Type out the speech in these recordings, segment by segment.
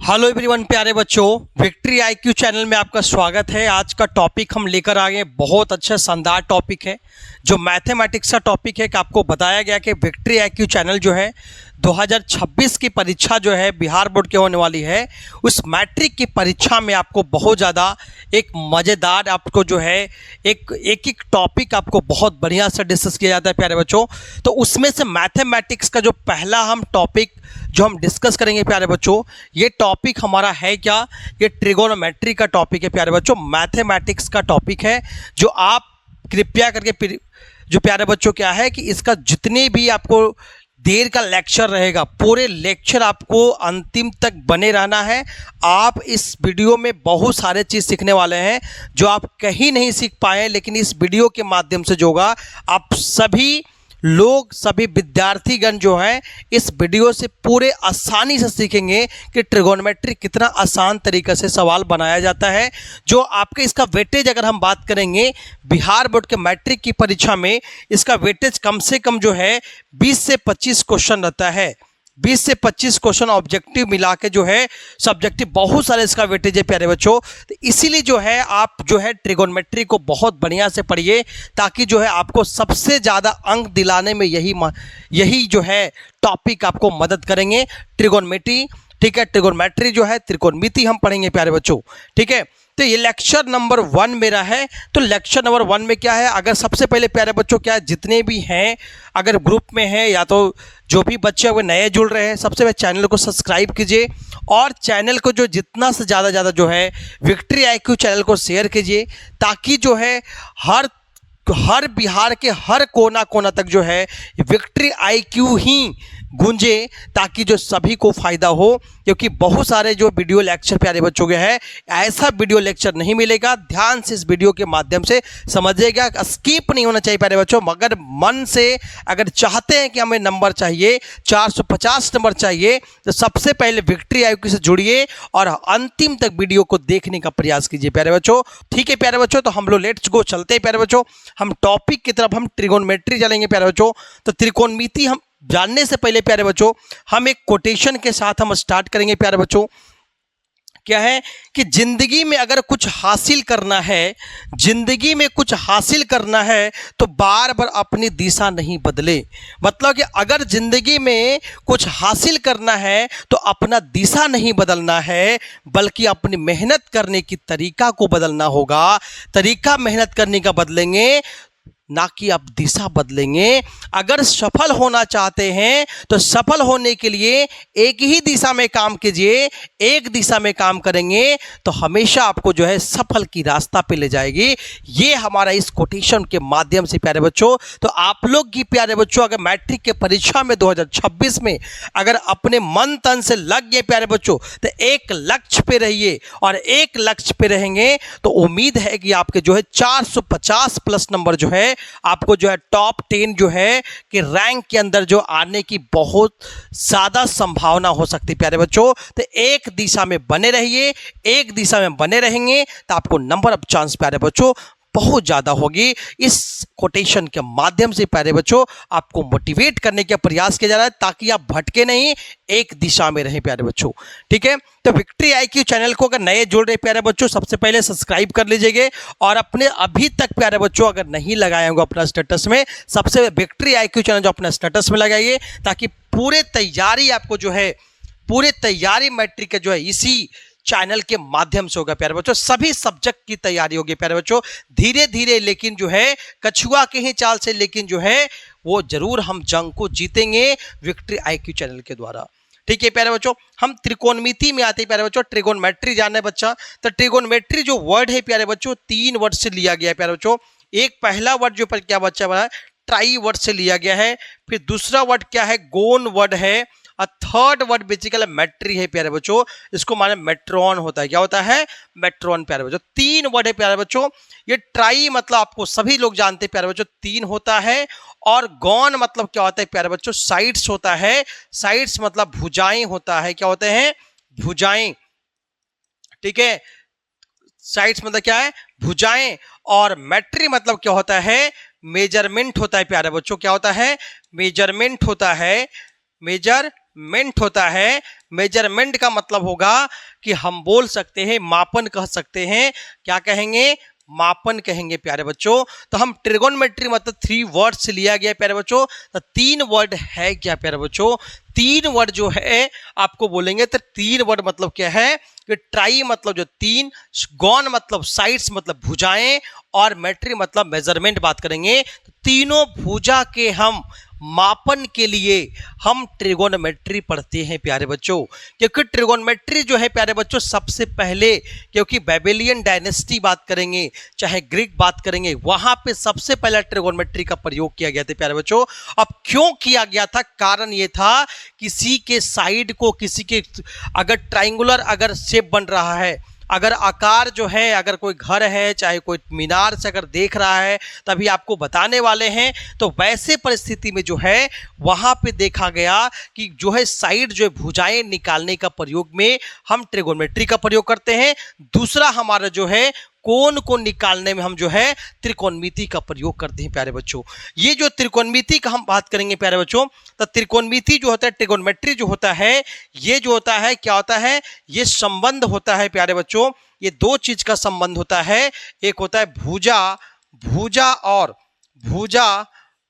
Hello everyone, प्यारे बच्चों, victory IQ channel में आपका स्वागत है। आज का टॉपिक हम लेकर आ गए, बहुत अच्छा शानदार टॉपिक है जो मैथमेटिक्स का टॉपिक है। कि आपको बताया गया कि विक्ट्री आईक्यू चैनल जो है 2026 की परीक्षा जो है बिहार बोर्ड की होने वाली है, उस मैट्रिक की परीक्षा में आपको बहुत ज़्यादा एक मज़ेदार आपको जो है एक टॉपिक आपको बहुत बढ़िया से डिस्कस किया जाता है प्यारे बच्चों। तो उसमें से मैथमेटिक्स का जो पहला हम टॉपिक जो हम डिस्कस करेंगे प्यारे बच्चों, ये टॉपिक हमारा है क्या? ये ट्रिगोनोमेट्री का टॉपिक है प्यारे बच्चों, मैथमेटिक्स का टॉपिक है। जो आप कृपया करके जो प्यारे बच्चों क्या है कि इसका जितने भी आपको देर का लेक्चर रहेगा, पूरे लेक्चर आपको अंतिम तक बने रहना है। आप इस वीडियो में बहुत सारे चीज़ सीखने वाले हैं जो आप कहीं नहीं सीख पाए, लेकिन इस वीडियो के माध्यम से जो होगा आप सभी लोग, सभी विद्यार्थीगण जो हैं इस वीडियो से पूरे आसानी से सीखेंगे कि ट्रिगोनोमेट्री कितना आसान तरीके से सवाल बनाया जाता है। जो आपके इसका वेटेज अगर हम बात करेंगे बिहार बोर्ड के मैट्रिक की परीक्षा में, इसका वेटेज कम से कम जो है 20 से 25 क्वेश्चन रहता है। 20 से 25 क्वेश्चन ऑब्जेक्टिव मिला के जो है सब्जेक्टिव बहुत सारे इसका वेटेज है प्यारे बच्चों। तो इसीलिए जो है आप जो है ट्रिगोनोमेट्री को बहुत बढ़िया से पढ़िए, ताकि जो है आपको सबसे ज़्यादा अंक दिलाने में यही जो है टॉपिक आपको मदद करेंगे, ट्रिगोनोमेट्री। ठीक है, ट्रिगोनोमेट्री जो है त्रिकोणमिति हम पढ़ेंगे प्यारे बच्चों। ठीक है, तो ये लेक्चर नंबर 1 मेरा है। तो लेक्चर नंबर 1 में क्या है, अगर सबसे पहले प्यारे बच्चों क्या है, जितने भी हैं अगर ग्रुप में हैं या तो जो भी बच्चे वो नए जुड़ रहे हैं, सबसे पहले चैनल को सब्सक्राइब कीजिए और चैनल को जो जितना से ज़्यादा जो है विक्ट्री आईक्यू चैनल को शेयर कीजिए, ताकि जो है हर बिहार के हर कोना कोना तक जो है विक्ट्री आईक्यू ही गूंजे, ताकि जो सभी को फायदा हो। क्योंकि बहुत सारे जो वीडियो लेक्चर प्यारे बच्चों के हैं, ऐसा वीडियो लेक्चर नहीं मिलेगा। ध्यान से इस वीडियो के माध्यम से समझिएगा, स्किप नहीं होना चाहिए प्यारे बच्चों। मगर मन से अगर चाहते हैं कि हमें नंबर चाहिए 450 नंबर चाहिए, तो सबसे पहले विक्ट्री आईक्यू से जुड़िए और अंतिम तक वीडियो को देखने का प्रयास कीजिए प्यारे बच्चों। ठीक है प्यारे बच्चों, तो हम लोग लेट्स गो चलते हैं प्यारे बच्चों, हम टॉपिक की तरफ, हम ट्रिगोनोमेट्री चलेंगे प्यारे बच्चों। तो त्रिकोणमिति हम जानने से पहले प्यारे बच्चों हम एक कोटेशन के साथ हम स्टार्ट करेंगे प्यारे बच्चों। क्या है कि जिंदगी में अगर कुछ हासिल करना है, जिंदगी में कुछ हासिल करना है तो बार बार अपनी दिशा नहीं बदले। मतलब कि अगर जिंदगी में कुछ हासिल करना है तो अपना दिशा नहीं बदलना है, बल्कि अपनी मेहनत करने की तरीका को बदलना होगा। तरीका मेहनत करने का बदलेंगे, ना कि आप दिशा बदलेंगे। अगर सफल होना चाहते हैं तो सफल होने के लिए एक ही दिशा में काम कीजिए। एक दिशा में काम करेंगे तो हमेशा आपको जो है सफल की रास्ता पे ले जाएगी। ये हमारा इस कोटेशन के माध्यम से प्यारे बच्चों। तो आप लोग की प्यारे बच्चों अगर मैट्रिक के परीक्षा में 2026 में अगर अपने मन तन से लग गए प्यारे बच्चों, तो एक लक्ष्य पे रहिए, और एक लक्ष्य पे रहेंगे तो उम्मीद है कि आपके जो है 450 प्लस नंबर जो है आपको जो है टॉप 10 जो है कि रैंक के अंदर जो आने की बहुत ज़्यादा संभावना हो सकती है प्यारे बच्चों। तो एक दिशा में बने रहिए, एक दिशा में बने रहेंगे तो आपको नंबर ऑफ चांस प्यारे बच्चों बहुत ज़्यादा होगी। इस कोटेशन के माध्यम से प्यारे बच्चों आपको मोटिवेट करने का प्रयास किया जा रहा है, ताकि आप भटके नहीं, एक दिशा में रहें प्यारे बच्चों। ठीक है, तो विक्ट्री आईक्यू चैनल को अगर नए जुड़ रहे प्यारे बच्चों, सबसे पहले सब्सक्राइब कर लीजिएगा। और अपने अभी तक प्यारे बच्चों अगर नहीं लगाए होंगे अपना स्टेटस में, सबसे विक्ट्री आईक्यू चैनल जो अपना स्टेटस में लगाइए, ताकि पूरे तैयारी आपको जो है पूरे तैयारी मैट्रिक का जो है इसी चैनल के माध्यम से होगा प्यारे बच्चों। सभी सब्जेक्ट की तैयारी होगी प्यारे बच्चों, धीरे धीरे, लेकिन जो है कछुआ के ही चाल से, लेकिन जो है वो जरूर हम जंग को जीतेंगे विक्ट्री आईक्यू चैनल के द्वारा। ठीक है प्यारे बच्चों, हम त्रिकोणमिति में आते हैं प्यारे बच्चों। ट्रिगोनोमेट्री जानना बच्चा, तो ट्रिगोनोमेट्री जो वर्ड है प्यारे बच्चों 3 वर्ड से लिया गया है प्यारे बच्चों। एक पहला वर्ड जो पर क्या बच्चा बना है, ट्राई वर्ड से लिया गया है। फिर दूसरा वर्ड क्या है, गोन वर्ड है। और थर्ड वर्ड बेसिकली मेट्री है प्यारे बच्चों, इसको माने मेट्रॉन होता है। क्या होता है, मेट्रॉन प्यारे बच्चों। 3 वर्ड है प्यारे बच्चों। ये ट्राई मतलब आपको सभी लोग जानते हैं प्यारे बच्चों 3 होता है, और गॉन मतलब क्या होता है प्यारे बच्चों, साइड्स होता है। साइड्स मतलब भुजाएं होता है। क्या होते हैं, भुजाएं। ठीक है, साइड्स मतलब क्या है, भुजाएं। और मेट्री मतलब क्या होता है, मेजरमेंट होता है प्यारे बच्चों। क्या होता है, मेजरमेंट होता है, मेजरमेंट मेजरमेंट होता है। मेजरमेंट का मतलब होगा कि हम बोल सकते हैं, मापन कह सकते हैं, क्या कहेंगे, मापन कहेंगे प्यारे बच्चों। तो हम ट्रिगोनोमेट्री मतलब 3 वर्ड से लिया गया प्यारे बच्चों। तो 3 वर्ड है क्या प्यारे बच्चों, 3 वर्ड जो है आपको बोलेंगे। तो 3 वर्ड मतलब क्या है कि ट्राई मतलब जो 3, गॉन मतलब साइड्स मतलब भुजाएं, और मेट्री मतलब मेजरमेंट बात करेंगे। तो तीनों भुजा के हम मापन के लिए हम ट्रिगोनोमेट्री पढ़ते हैं प्यारे बच्चों। क्योंकि ट्रिगोनोमेट्री जो है प्यारे बच्चों सबसे पहले, क्योंकि बेबीलियन डायनेस्टी बात करेंगे चाहे ग्रीक बात करेंगे, वहां पे सबसे पहला ट्रिगोनोमेट्री का प्रयोग किया गया था प्यारे बच्चों। अब क्यों किया गया था, कारण ये था किसी के साइड को, किसी के अगर ट्राइंगुलर अगर शेप बन रहा है, अगर आकार जो है, अगर कोई घर है चाहे कोई मीनार से अगर देख रहा है तभी आपको बताने वाले हैं। तो वैसे परिस्थिति में जो है वहां पे देखा गया कि जो है साइड जो है भुजाएं निकालने का प्रयोग में हम ट्रिगोनोमेट्री का प्रयोग करते हैं। दूसरा हमारा जो है कोण को निकालने में हम जो है त्रिकोणमिति का प्रयोग करते हैं प्यारे बच्चों। ये जो त्रिकोणमिति का हम बात करेंगे प्यारे बच्चों, तो त्रिकोणमिति जो होता है, ट्रिगोनोमेट्री जो होता है, ये जो होता है क्या होता है, ये संबंध होता है प्यारे बच्चों। ये 2 चीज का संबंध होता है। एक होता है भुजा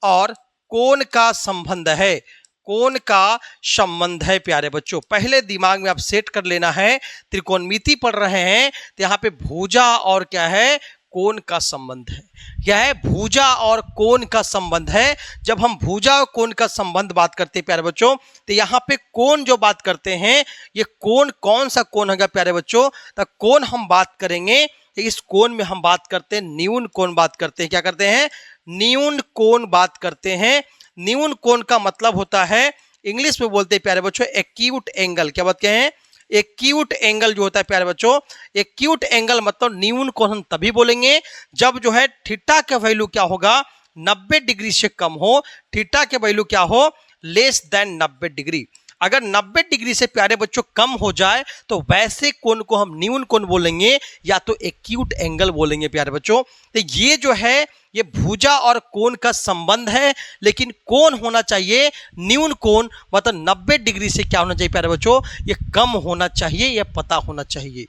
और कोण का संबंध है, कोण का संबंध है प्यारे बच्चों। पहले दिमाग में आप सेट कर लेना है, त्रिकोणमिति पढ़ रहे हैं तो यहाँ पे भुजा और क्या है, कोण का संबंध है। क्या है, भुजा और कोण का संबंध है। जब हम भुजा और कोण का संबंध बात करते हैं प्यारे बच्चों, तो यहाँ पे कोण जो बात करते हैं, ये कोण कौन सा कोण होगा प्यारे बच्चों, तो कोण हम बात करेंगे, इस कोण में हम बात करते हैं न्यून कोण बात करते हैं। क्या करते हैं, न्यून कोण बात करते हैं। न्यून कोण का मतलब होता है, इंग्लिश में बोलते हैं प्यारे बच्चों एक्यूट एंगल। क्या बात कहें, एक्यूट एंगल जो होता है प्यारे बच्चों, एक्यूट एंगल मतलब न्यून कोण हम तभी बोलेंगे जब जो है थीटा का वैल्यू क्या होगा, 90 डिग्री से कम हो। थीटा के वैल्यू क्या हो, लेस देन 90 डिग्री। अगर 90 डिग्री से प्यारे बच्चों कम हो जाए तो वैसे कोण को हम न्यून कोण बोलेंगे या तो एक्यूट एंगल बोलेंगे प्यारे बच्चों। तो ये जो है ये भुजा और कोण का संबंध है, लेकिन कोण होना चाहिए न्यून कोण, मतलब 90 डिग्री से क्या होना चाहिए प्यारे बच्चों, ये कम होना चाहिए, ये पता होना चाहिए।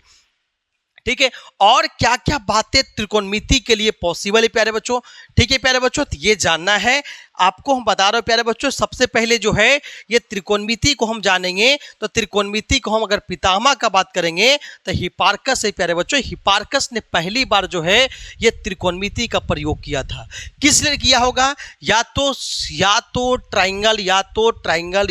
ठीक है, और क्या क्या बातें त्रिकोणमिति के लिए पॉसिबल है प्यारे बच्चों। ठीक है प्यारे बच्चों, तो ये जानना है आपको, हम बता रहे हो प्यारे बच्चों। सबसे पहले जो है ये त्रिकोणमिति को हम जानेंगे, तो त्रिकोणमिति को हम अगर पितामह का बात करेंगे तो हिपार्कस है प्यारे बच्चों। हिपार्कस ने पहली बार जो है ये त्रिकोणमिति का प्रयोग किया था। किस लिए किया होगा, या तो ट्राइंगल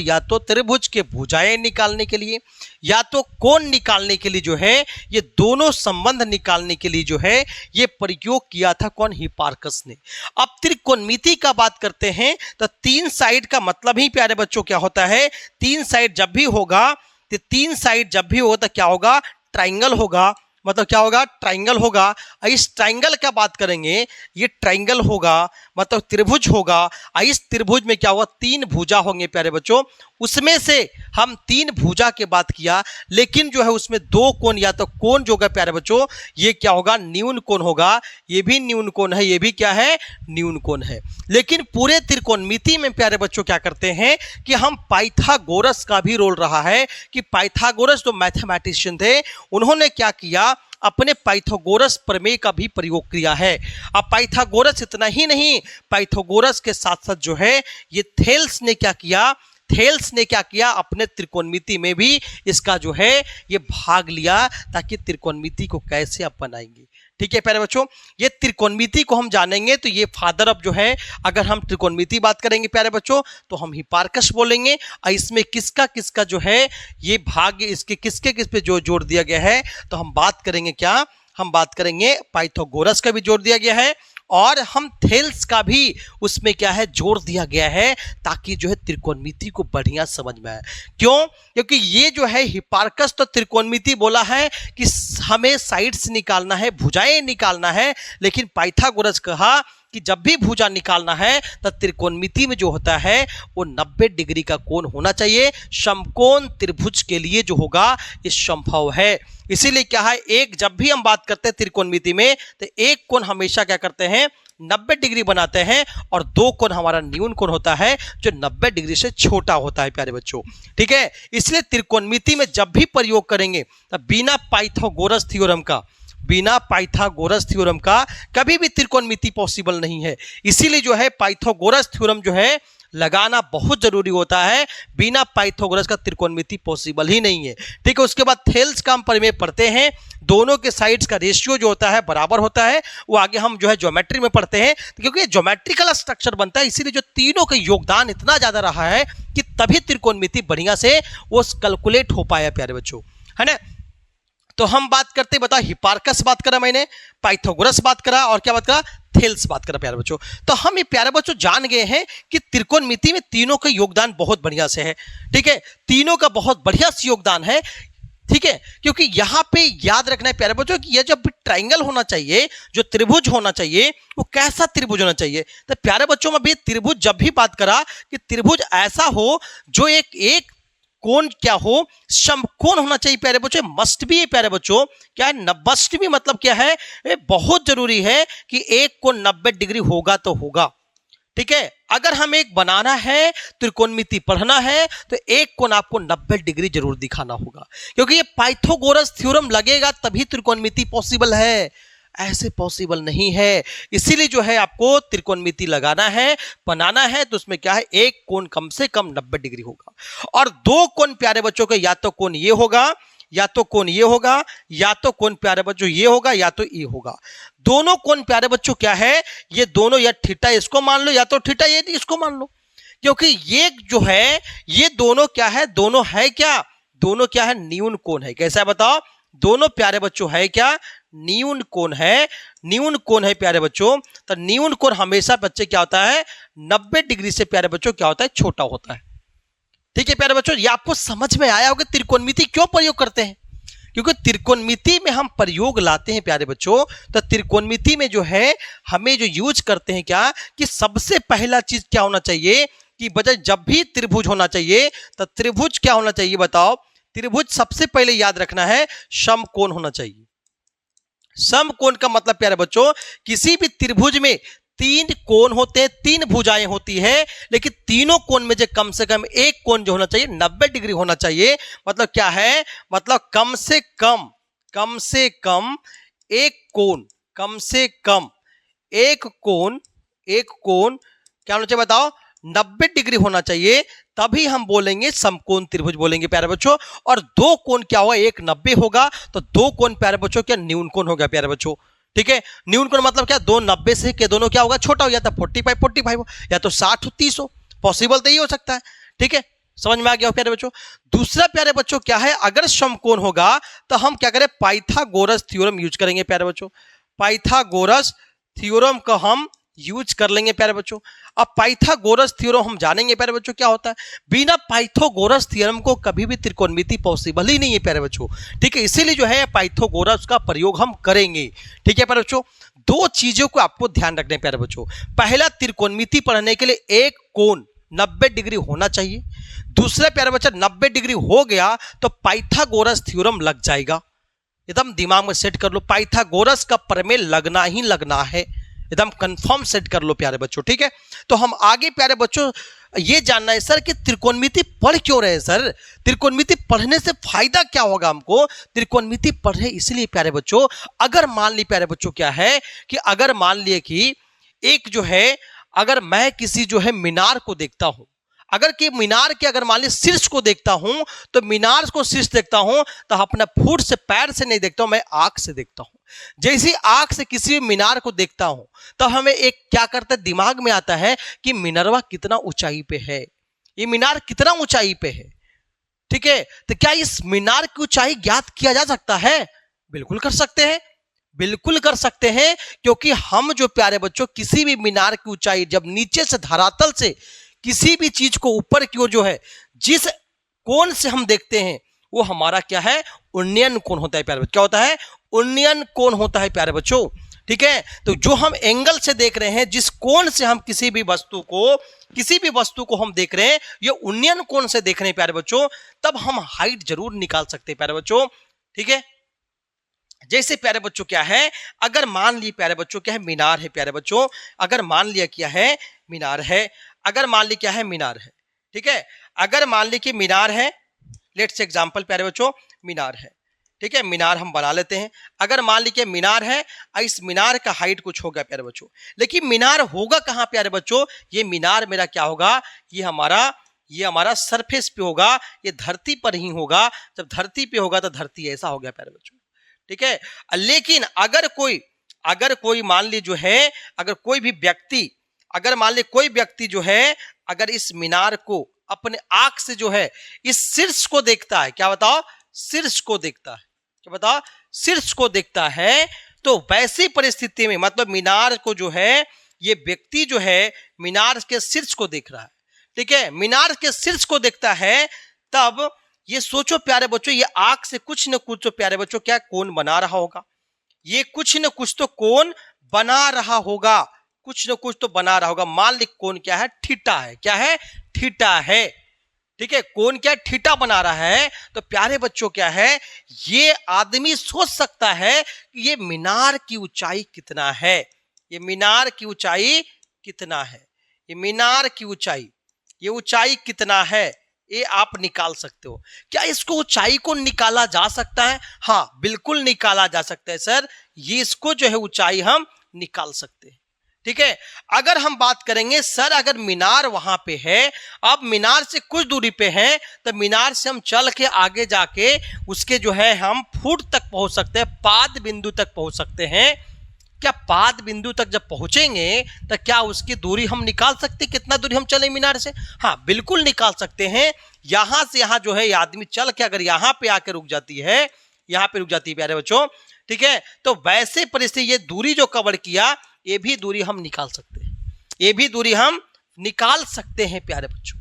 या तो त्रिभुज के भुजाएं निकालने के लिए, या तो कोण निकालने के लिए जो है, ये दोनों संबंध निकालने के लिए जो है ये प्रयोग किया था कौन, हिपार्कस ने। अब त्रिकोणमिति का बात करते हैं तो 3 साइड का मतलब ही प्यारे बच्चों क्या होता है, 3 साइड जब भी होगा, तो 3 साइड जब भी होगा तो क्या होगा, ट्राइंगल होगा। मतलब क्या होगा, ट्राइंगल होगा। इस ट्राइंगल का बात करेंगे, ये ट्राइंगल होगा मतलब त्रिभुज होगा। इस त्रिभुज में क्या होगा, 3 भुजा होंगे प्यारे बच्चों। उसमें से हम 3 भुजा के बात किया, लेकिन जो है उसमें 2 कोण, या तो कोण जो होगा प्यारे बच्चों ये क्या होगा, न्यून कोण होगा। ये भी न्यून कोण है, ये भी क्या है, न्यून कोण है। लेकिन पूरे त्रिकोणमिति में प्यारे बच्चों क्या करते हैं कि हम पाइथागोरस का भी रोल रहा है, कि पाइथागोरस जो मैथमेटिशियन थे उन्होंने क्या किया, अपने पाइथागोरस प्रमेय का भी प्रयोग किया है। अब पाइथागोरस इतना ही नहीं, पाइथागोरस के साथ साथ जो है ये थेल्स ने क्या किया, थेल्स ने क्या किया, अपने त्रिकोणमिति में भी इसका जो है ये भाग लिया, ताकि त्रिकोणमिति को कैसे अपनाएंगे। ठीक है प्यारे बच्चों, ये त्रिकोणमिति को हम जानेंगे तो ये फादर ऑफ जो है, अगर हम त्रिकोणमिति बात करेंगे प्यारे बच्चों तो हम हिपार्कस बोलेंगे। और इसमें किसका किसका जो है ये भाग, इसके किसके किस पे जो जोड़ दिया गया है, तो हम बात करेंगे क्या, हम बात करेंगे पाइथागोरस का भी जोड़ दिया गया है, और हम थेल्स का भी उसमें क्या है जोड़ दिया गया है, ताकि जो है त्रिकोणमिति को बढ़िया समझ में आए। क्यों, क्योंकि ये जो है हिपार्कस तो त्रिकोणमिति बोला है कि हमें साइड्स निकालना है, भुजाएं निकालना है, लेकिन पाइथागोरस कहा कि जब भी भुजा निकालना है तो त्रिकोणमिति में जो होता है वो 90 डिग्री का कोण होना चाहिए। समकोण त्रिभुज के लिए जो होगा ये संभव है। इसीलिए क्या है, एक जब भी हम बात करते हैं त्रिकोणमिति में तो एक कोण हमेशा क्या करते हैं, 90 डिग्री बनाते हैं और दो कोण हमारा न्यून कोण होता है जो 90 डिग्री से छोटा होता है प्यारे बच्चों। ठीक है, इसलिए त्रिकोणमिति में जब भी प्रयोग करेंगे तब बिना पाइथागोरस थ्योरम का कभी भी त्रिकोणमिति पॉसिबल नहीं है। इसीलिए जो है पाइथागोरस थ्योरम जो है लगाना बहुत जरूरी होता है, बिना पाइथागोरस का त्रिकोणमिति पॉसिबल ही नहीं है। ठीक है, उसके बाद थेल्स का हम प्रमेय पढ़ते हैं, दोनों के साइड्स का रेशियो जो होता है बराबर होता है, वो आगे हम जो है ज्योमेट्री में पढ़ते हैं, क्योंकि ये ज्योमेट्रिकल स्ट्रक्चर बनता है, इसीलिए जो तीनों का योगदान इतना ज्यादा रहा है कि तभी त्रिकोणमिति बढ़िया से वो कैलकुलेट हो पाया प्यारे बच्चों, है ना। तो हम बात करते हैं, बताओ हिपार्कस बात करा मैंने, पाइथागोरस बात करा और क्या बात करा, थेल्स बात करा प्यारे बच्चों। तो हम ये प्यारे बच्चों जान गए हैं कि त्रिकोणमिति में तीनों का योगदान बहुत बढ़िया से है। ठीक है, तीनों का बहुत बढ़िया से योगदान है। ठीक है, क्योंकि यहां पे याद रखना है प्यारे बच्चों कि यह जब ट्राइंगल होना चाहिए, जो त्रिभुज होना चाहिए, वो कैसा त्रिभुज होना चाहिए। तो प्यारे बच्चों में भी त्रिभुज जब भी बात करा कि त्रिभुज ऐसा हो जो एक कोण क्या हो, समकोण होना चाहिए प्यारे बच्चों, मस्ट भी है प्यारे बच्चों। क्या है, मस्ट भी मतलब क्या है, ये बहुत जरूरी है कि एक कोण 90 डिग्री होगा तो होगा। ठीक है, अगर हमें एक बनाना है, त्रिकोणमिति पढ़ना है, तो एक कोण आपको 90 डिग्री जरूर दिखाना होगा, क्योंकि ये पाइथागोरस थ्योरम लगेगा तभी त्रिकोणमिति पॉसिबल है, ऐसे पॉसिबल नहीं है। इसीलिए जो है आपको त्रिकोणमिति लगाना है, बनाना है, तो उसमें क्या है, एक कोण कम से कम 90 डिग्री होगा और दो कोण प्यारे बच्चों के या तो कोण ये होगा, या तो कोण ये होगा, या तो कोण प्यारे बच्चों ये होगा, या तो ये होगा। दोनों कोण प्यारे बच्चों क्या है, ये दोनों, या थीटा इसको मान लो, या तो थीटा ये इसको मान लो, क्योंकि ये जो है ये दोनों क्या है, दोनों है क्या, दोनों क्या है, न्यून कोण है। कैसा है बताओ, दोनों प्यारे बच्चों है क्या, न्यून कोण है, न्यून कोण है प्यारे बच्चों। तो न्यून कोण हमेशा बच्चे क्या होता है, 90 डिग्री से प्यारे बच्चों क्या होता है, छोटा होता है। ठीक है प्यारे बच्चों, ये आपको समझ में आया होगा त्रिकोणमिति क्यों प्रयोग करते हैं, क्योंकि त्रिकोणमिति में हम प्रयोग लाते हैं प्यारे बच्चों। तो त्रिकोणमिति में जो है हमें जो यूज करते हैं क्या, कि सबसे पहला चीज क्या होना चाहिए कि बच्चा जब भी त्रिभुज होना चाहिए तो त्रिभुज क्या होना चाहिए बताओ, त्रिभुज सबसे पहले याद रखना है समकोण होना चाहिए। समकोण का मतलब प्यारे बच्चों, किसी भी त्रिभुज में तीन कोण होते हैं, तीन भुजाएं होती है, लेकिन तीनों कोण में जो कम से कम एक कोण जो होना चाहिए 90 डिग्री होना चाहिए। मतलब क्या है, मतलब कम से कम एक कोण, कम से कम एक कोण क्या होना चाहिए बताओ, 90 डिग्री होना चाहिए, तभी हम बोलेंगे समकोण त्रिभुज बोलेंगे प्यारे बच्चों। और दो कोण क्या होगा, एक 90 होगा, तो दो कोण प्यारे बच्चों क्या, न्यून कोण हो गया प्यारे बच्चों। ठीक है, न्यून कोण मतलब क्या, दो 90 से के दोनों क्या होगा, छोटा हो, या तो 45 हो, या तो 60 हो, 30 हो, पॉसिबल तो ये हो सकता है। ठीक है, समझ में आ गया प्यारे बच्चों। दूसरा प्यारे बच्चों क्या है, अगर समकोण होगा तो हम क्या करें, पाइथागोरस थ्योरम यूज करेंगे प्यारे बच्चों, पाइथागोरस थ्योरम को हम यूज कर लेंगे प्यारे बच्चों। अब पाइथागोरस थ्योरम हम जानेंगे प्यारे बच्चों क्या होता है। बिना पाइथागोरस थ्योरम को कभी भी त्रिकोणमिति पॉसिबल ही नहीं है प्यारे बच्चों। ठीक है, इसीलिए जो है पाइथागोरस का प्रयोग हम करेंगे। ठीक है प्यारे बच्चों, दो चीजों को आपको ध्यान रखना है प्यारे बच्चों। पहला, त्रिकोणमिति पढ़ने के लिए एक कोण 90 डिग्री होना चाहिए। दूसरा प्यारे बच्चा, 90 डिग्री हो गया तो पाइथागोरस थ्योरम लग जाएगा। एकदम दिमाग में सेट कर लो, पाइथागोरस का प्रमेय लगना ही लगना है, एकदम कंफर्म सेट कर लो प्यारे बच्चों। ठीक है, तो हम आगे प्यारे बच्चों ये जानना है सर कि त्रिकोणमिति पढ़ क्यों रहे हैं सर, त्रिकोणमिति पढ़ने से फायदा क्या होगा हमको। त्रिकोणमिति पढ़ रहे इसलिए प्यारे बच्चों, अगर मान ली प्यारे बच्चों क्या है कि अगर मान लिए कि एक जो है, अगर मैं किसी जो है मीनार को देखता हूं, अगर कि मीनार के अगर मान ली शीर्ष को देखता हूं, तो मीनार को शीर्ष देखता हूं तो अपना फुट से, पैर से नहीं देखता हूं, मैं आंख से देखता हूं। जैसी आंख से किसी भी मीनार को देखता हूं तो हमें एक क्या करता है, दिमाग में आता है कि मीनरवा कितना ऊंचाई पे है, ये मीनार कितना ऊंचाई पे है। ठीक है, तो क्या इस मीनार की ऊंचाई ज्ञात किया जा सकता है? बिल्कुल कर सकते हैं, बिल्कुल कर सकते हैं, क्योंकि हम जो प्यारे बच्चों किसी भी मीनार की ऊंचाई जब नीचे से धरातल से किसी भी चीज को ऊपर की ओर जो है जिस कोण से हम देखते हैं वो हमारा क्या है, उन्नयन कोण होता है प्यारे बच्चों। क्या होता है, उन्नयन कोण होता है प्यारे बच्चों। ठीक है, तो जो हम एंगल से देख रहे हैं, जिस कोण से हम किसी भी वस्तु को हम देख रहे हैं, ये उन्नयन कोण से देख रहे हैं प्यारे बच्चों, तब हम हाइट जरूर निकाल सकते हैं प्यारे बच्चों। ठीक है, जैसे प्यारे बच्चों क्या है, अगर मान लिए प्यारे बच्चों क्या है, मीनार है प्यारे बच्चों, अगर मान लिया क्या है, मीनार है, अगर मान ली क्या है, मीनार है, ठीक है, अगर मान ली कि मीनार है, लेट्स एग्जांपल प्यारे बच्चों मीनार है, ठीक है, मीनार हम बना लेते हैं। अगर मान लीजिए मीनार है, इस मीनार का हाइट कुछ होगा प्यारे बच्चों, लेकिन मीनार होगा कहाँ प्यारे बच्चों, ये मीनार मेरा क्या होगा, ये हमारा सरफेस पे होगा, ये धरती पर ही होगा। जब धरती पे होगा तो धरती ऐसा हो गया प्यारे बच्चों, ठीक है। लेकिन अगर कोई मान ली जो है, अगर कोई भी व्यक्ति, अगर मान ली कोई व्यक्ति जो है, अगर इस मीनार को अपने आंख से जो है इस शीर्ष को देखता है, क्या बताओ, शीर्ष को देखता है, क्या बताओ, शीर्ष को देखता है, तो वैसी परिस्थिति में मतलब मीनार को जो है, ये व्यक्ति जो है मीनार के शीर्ष को देख रहा है, ठीक है, मीनार के शीर्ष को देखता है, तब ये सोचो प्यारे बच्चों, ये आंख से कुछ न कुछ तो प्यारे बच्चों क्या कोण बना रहा होगा, ये कुछ न कुछ तो कोण बना रहा होगा, कुछ न कुछ तो बना रहा होगा। मान ली कोण क्या है, थीटा है, क्या है, थीटा है, ठीक है, कोण क्या थीटा बना रहा है, तो प्यारे बच्चों क्या है, ये आदमी सोच सकता है कि ये मीनार की ऊंचाई कितना है, ये मीनार की ऊंचाई कितना है, ये मीनार की ऊंचाई, ये ऊंचाई कितना है, ये आप निकाल सकते हो। क्या इसको ऊंचाई को निकाला जा सकता है? हाँ बिल्कुल निकाला जा सकता है सर, ये इसको जो है ऊंचाई हम निकाल सकते हैं, ठीक है। अगर हम बात करेंगे सर, अगर मीनार वहां पे है, अब मीनार से कुछ दूरी पे है, तो मीनार से हम चल के आगे जाके उसके जो है हम फुट तक पहुंच सकते हैं, पाद बिंदु तक पहुंच सकते हैं। क्या पाद बिंदु तक जब पहुंचेंगे तो क्या उसकी दूरी हम निकाल सकते, कितना दूरी हम चले मीनार से? हाँ बिल्कुल निकाल सकते हैं। यहां से यहां जो है ये आदमी चल के अगर यहाँ पे आके रुक जाती है, यहाँ पे रुक जाती है प्यारे बच्चों, ठीक है, तो वैसे परिस्थिति ये दूरी जो कवर किया, ये भी दूरी हम निकाल सकते हैं, ये भी दूरी हम निकाल सकते हैं प्यारे बच्चों,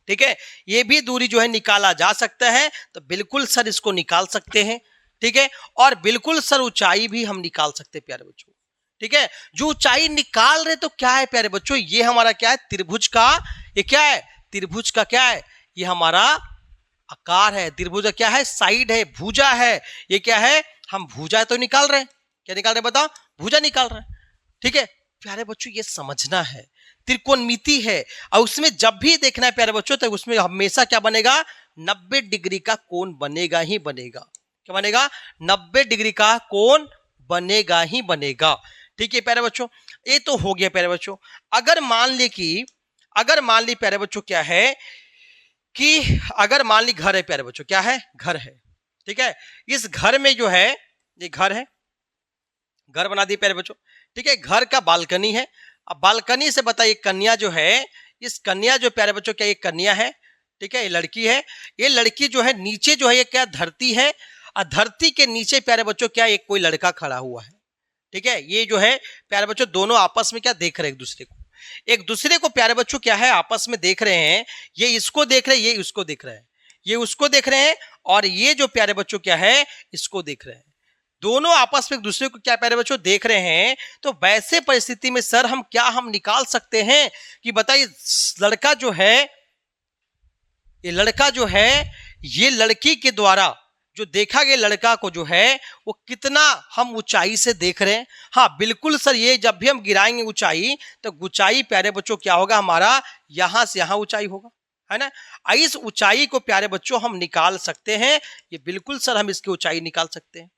ठीक है, ये भी दूरी जो है निकाला जा सकता है। तो बिल्कुल सर इसको निकाल सकते हैं, ठीक है, और बिल्कुल सर ऊंचाई भी हम निकाल सकते हैं प्यारे बच्चों, ठीक है। जो ऊंचाई निकाल रहे तो क्या है प्यारे बच्चों, ये हमारा क्या है, त्रिभुज का, ये क्या है, त्रिभुज का क्या है, ये हमारा आकार है, त्रिभुज का क्या है, साइड है, भुजा है, ये क्या है, हम भुजा तो निकाल रहे हैं, क्या निकाल रहे हैं बताओ, भुजा निकाल रहे हैं, ठीक है। प्यारे बच्चों ये समझना है, त्रिकोणमिति है, और उसमें जब भी देखना है प्यारे बच्चों, तो उसमें हमेशा क्या बनेगा, 90 डिग्री का कोण बनेगा ही बनेगा, क्या बनेगा, 90 डिग्री का कोण बनेगा ही बनेगा, ठीक है प्यारे बच्चों। ये तो हो गया प्यारे बच्चों। अगर मान ली प्यारे बच्चों क्या है कि अगर मान ली घर है प्यारे बच्चों, क्या है, घर है, ठीक है, इस घर में जो है, ये घर है, घर बना दिए प्यारे बच्चों, ठीक है, घर का बालकनी है। अब बालकनी से बताइए कन्या जो है, इस कन्या जो प्यारे बच्चों क्या ये कन्या है, ठीक है, ये लड़की है, ये लड़की जो है नीचे जो है ये क्या धरती है, और धरती के नीचे प्यारे बच्चों क्या एक कोई लड़का खड़ा हुआ है, ठीक है, ये जो है प्यारे बच्चों दोनों आपस में क्या देख रहे हैं, एक दूसरे को प्यारे बच्चों क्या है आपस में देख रहे हैं, ये इसको देख रहे हैं, ये उसको देख रहे हैं, ये उसको देख रहे हैं, और ये जो प्यारे बच्चों क्या है इसको देख रहे हैं, दोनों आपस में एक दूसरे को क्या प्यारे बच्चों देख रहे हैं। तो वैसे परिस्थिति में सर हम निकाल सकते हैं कि बताइए लड़का जो है, ये लड़का जो है, ये लड़की के द्वारा जो देखा गया लड़का को जो है वो कितना हम ऊंचाई से देख रहे हैं। हाँ बिल्कुल सर, ये जब भी हम गिराएंगे ऊंचाई, तो ऊंचाई प्यारे बच्चों क्या होगा, हमारा यहां से यहां ऊंचाई होगा, है ना। इस ऊंचाई को प्यारे बच्चों हम निकाल सकते हैं, ये बिल्कुल सर हम इसकी ऊंचाई निकाल सकते हैं,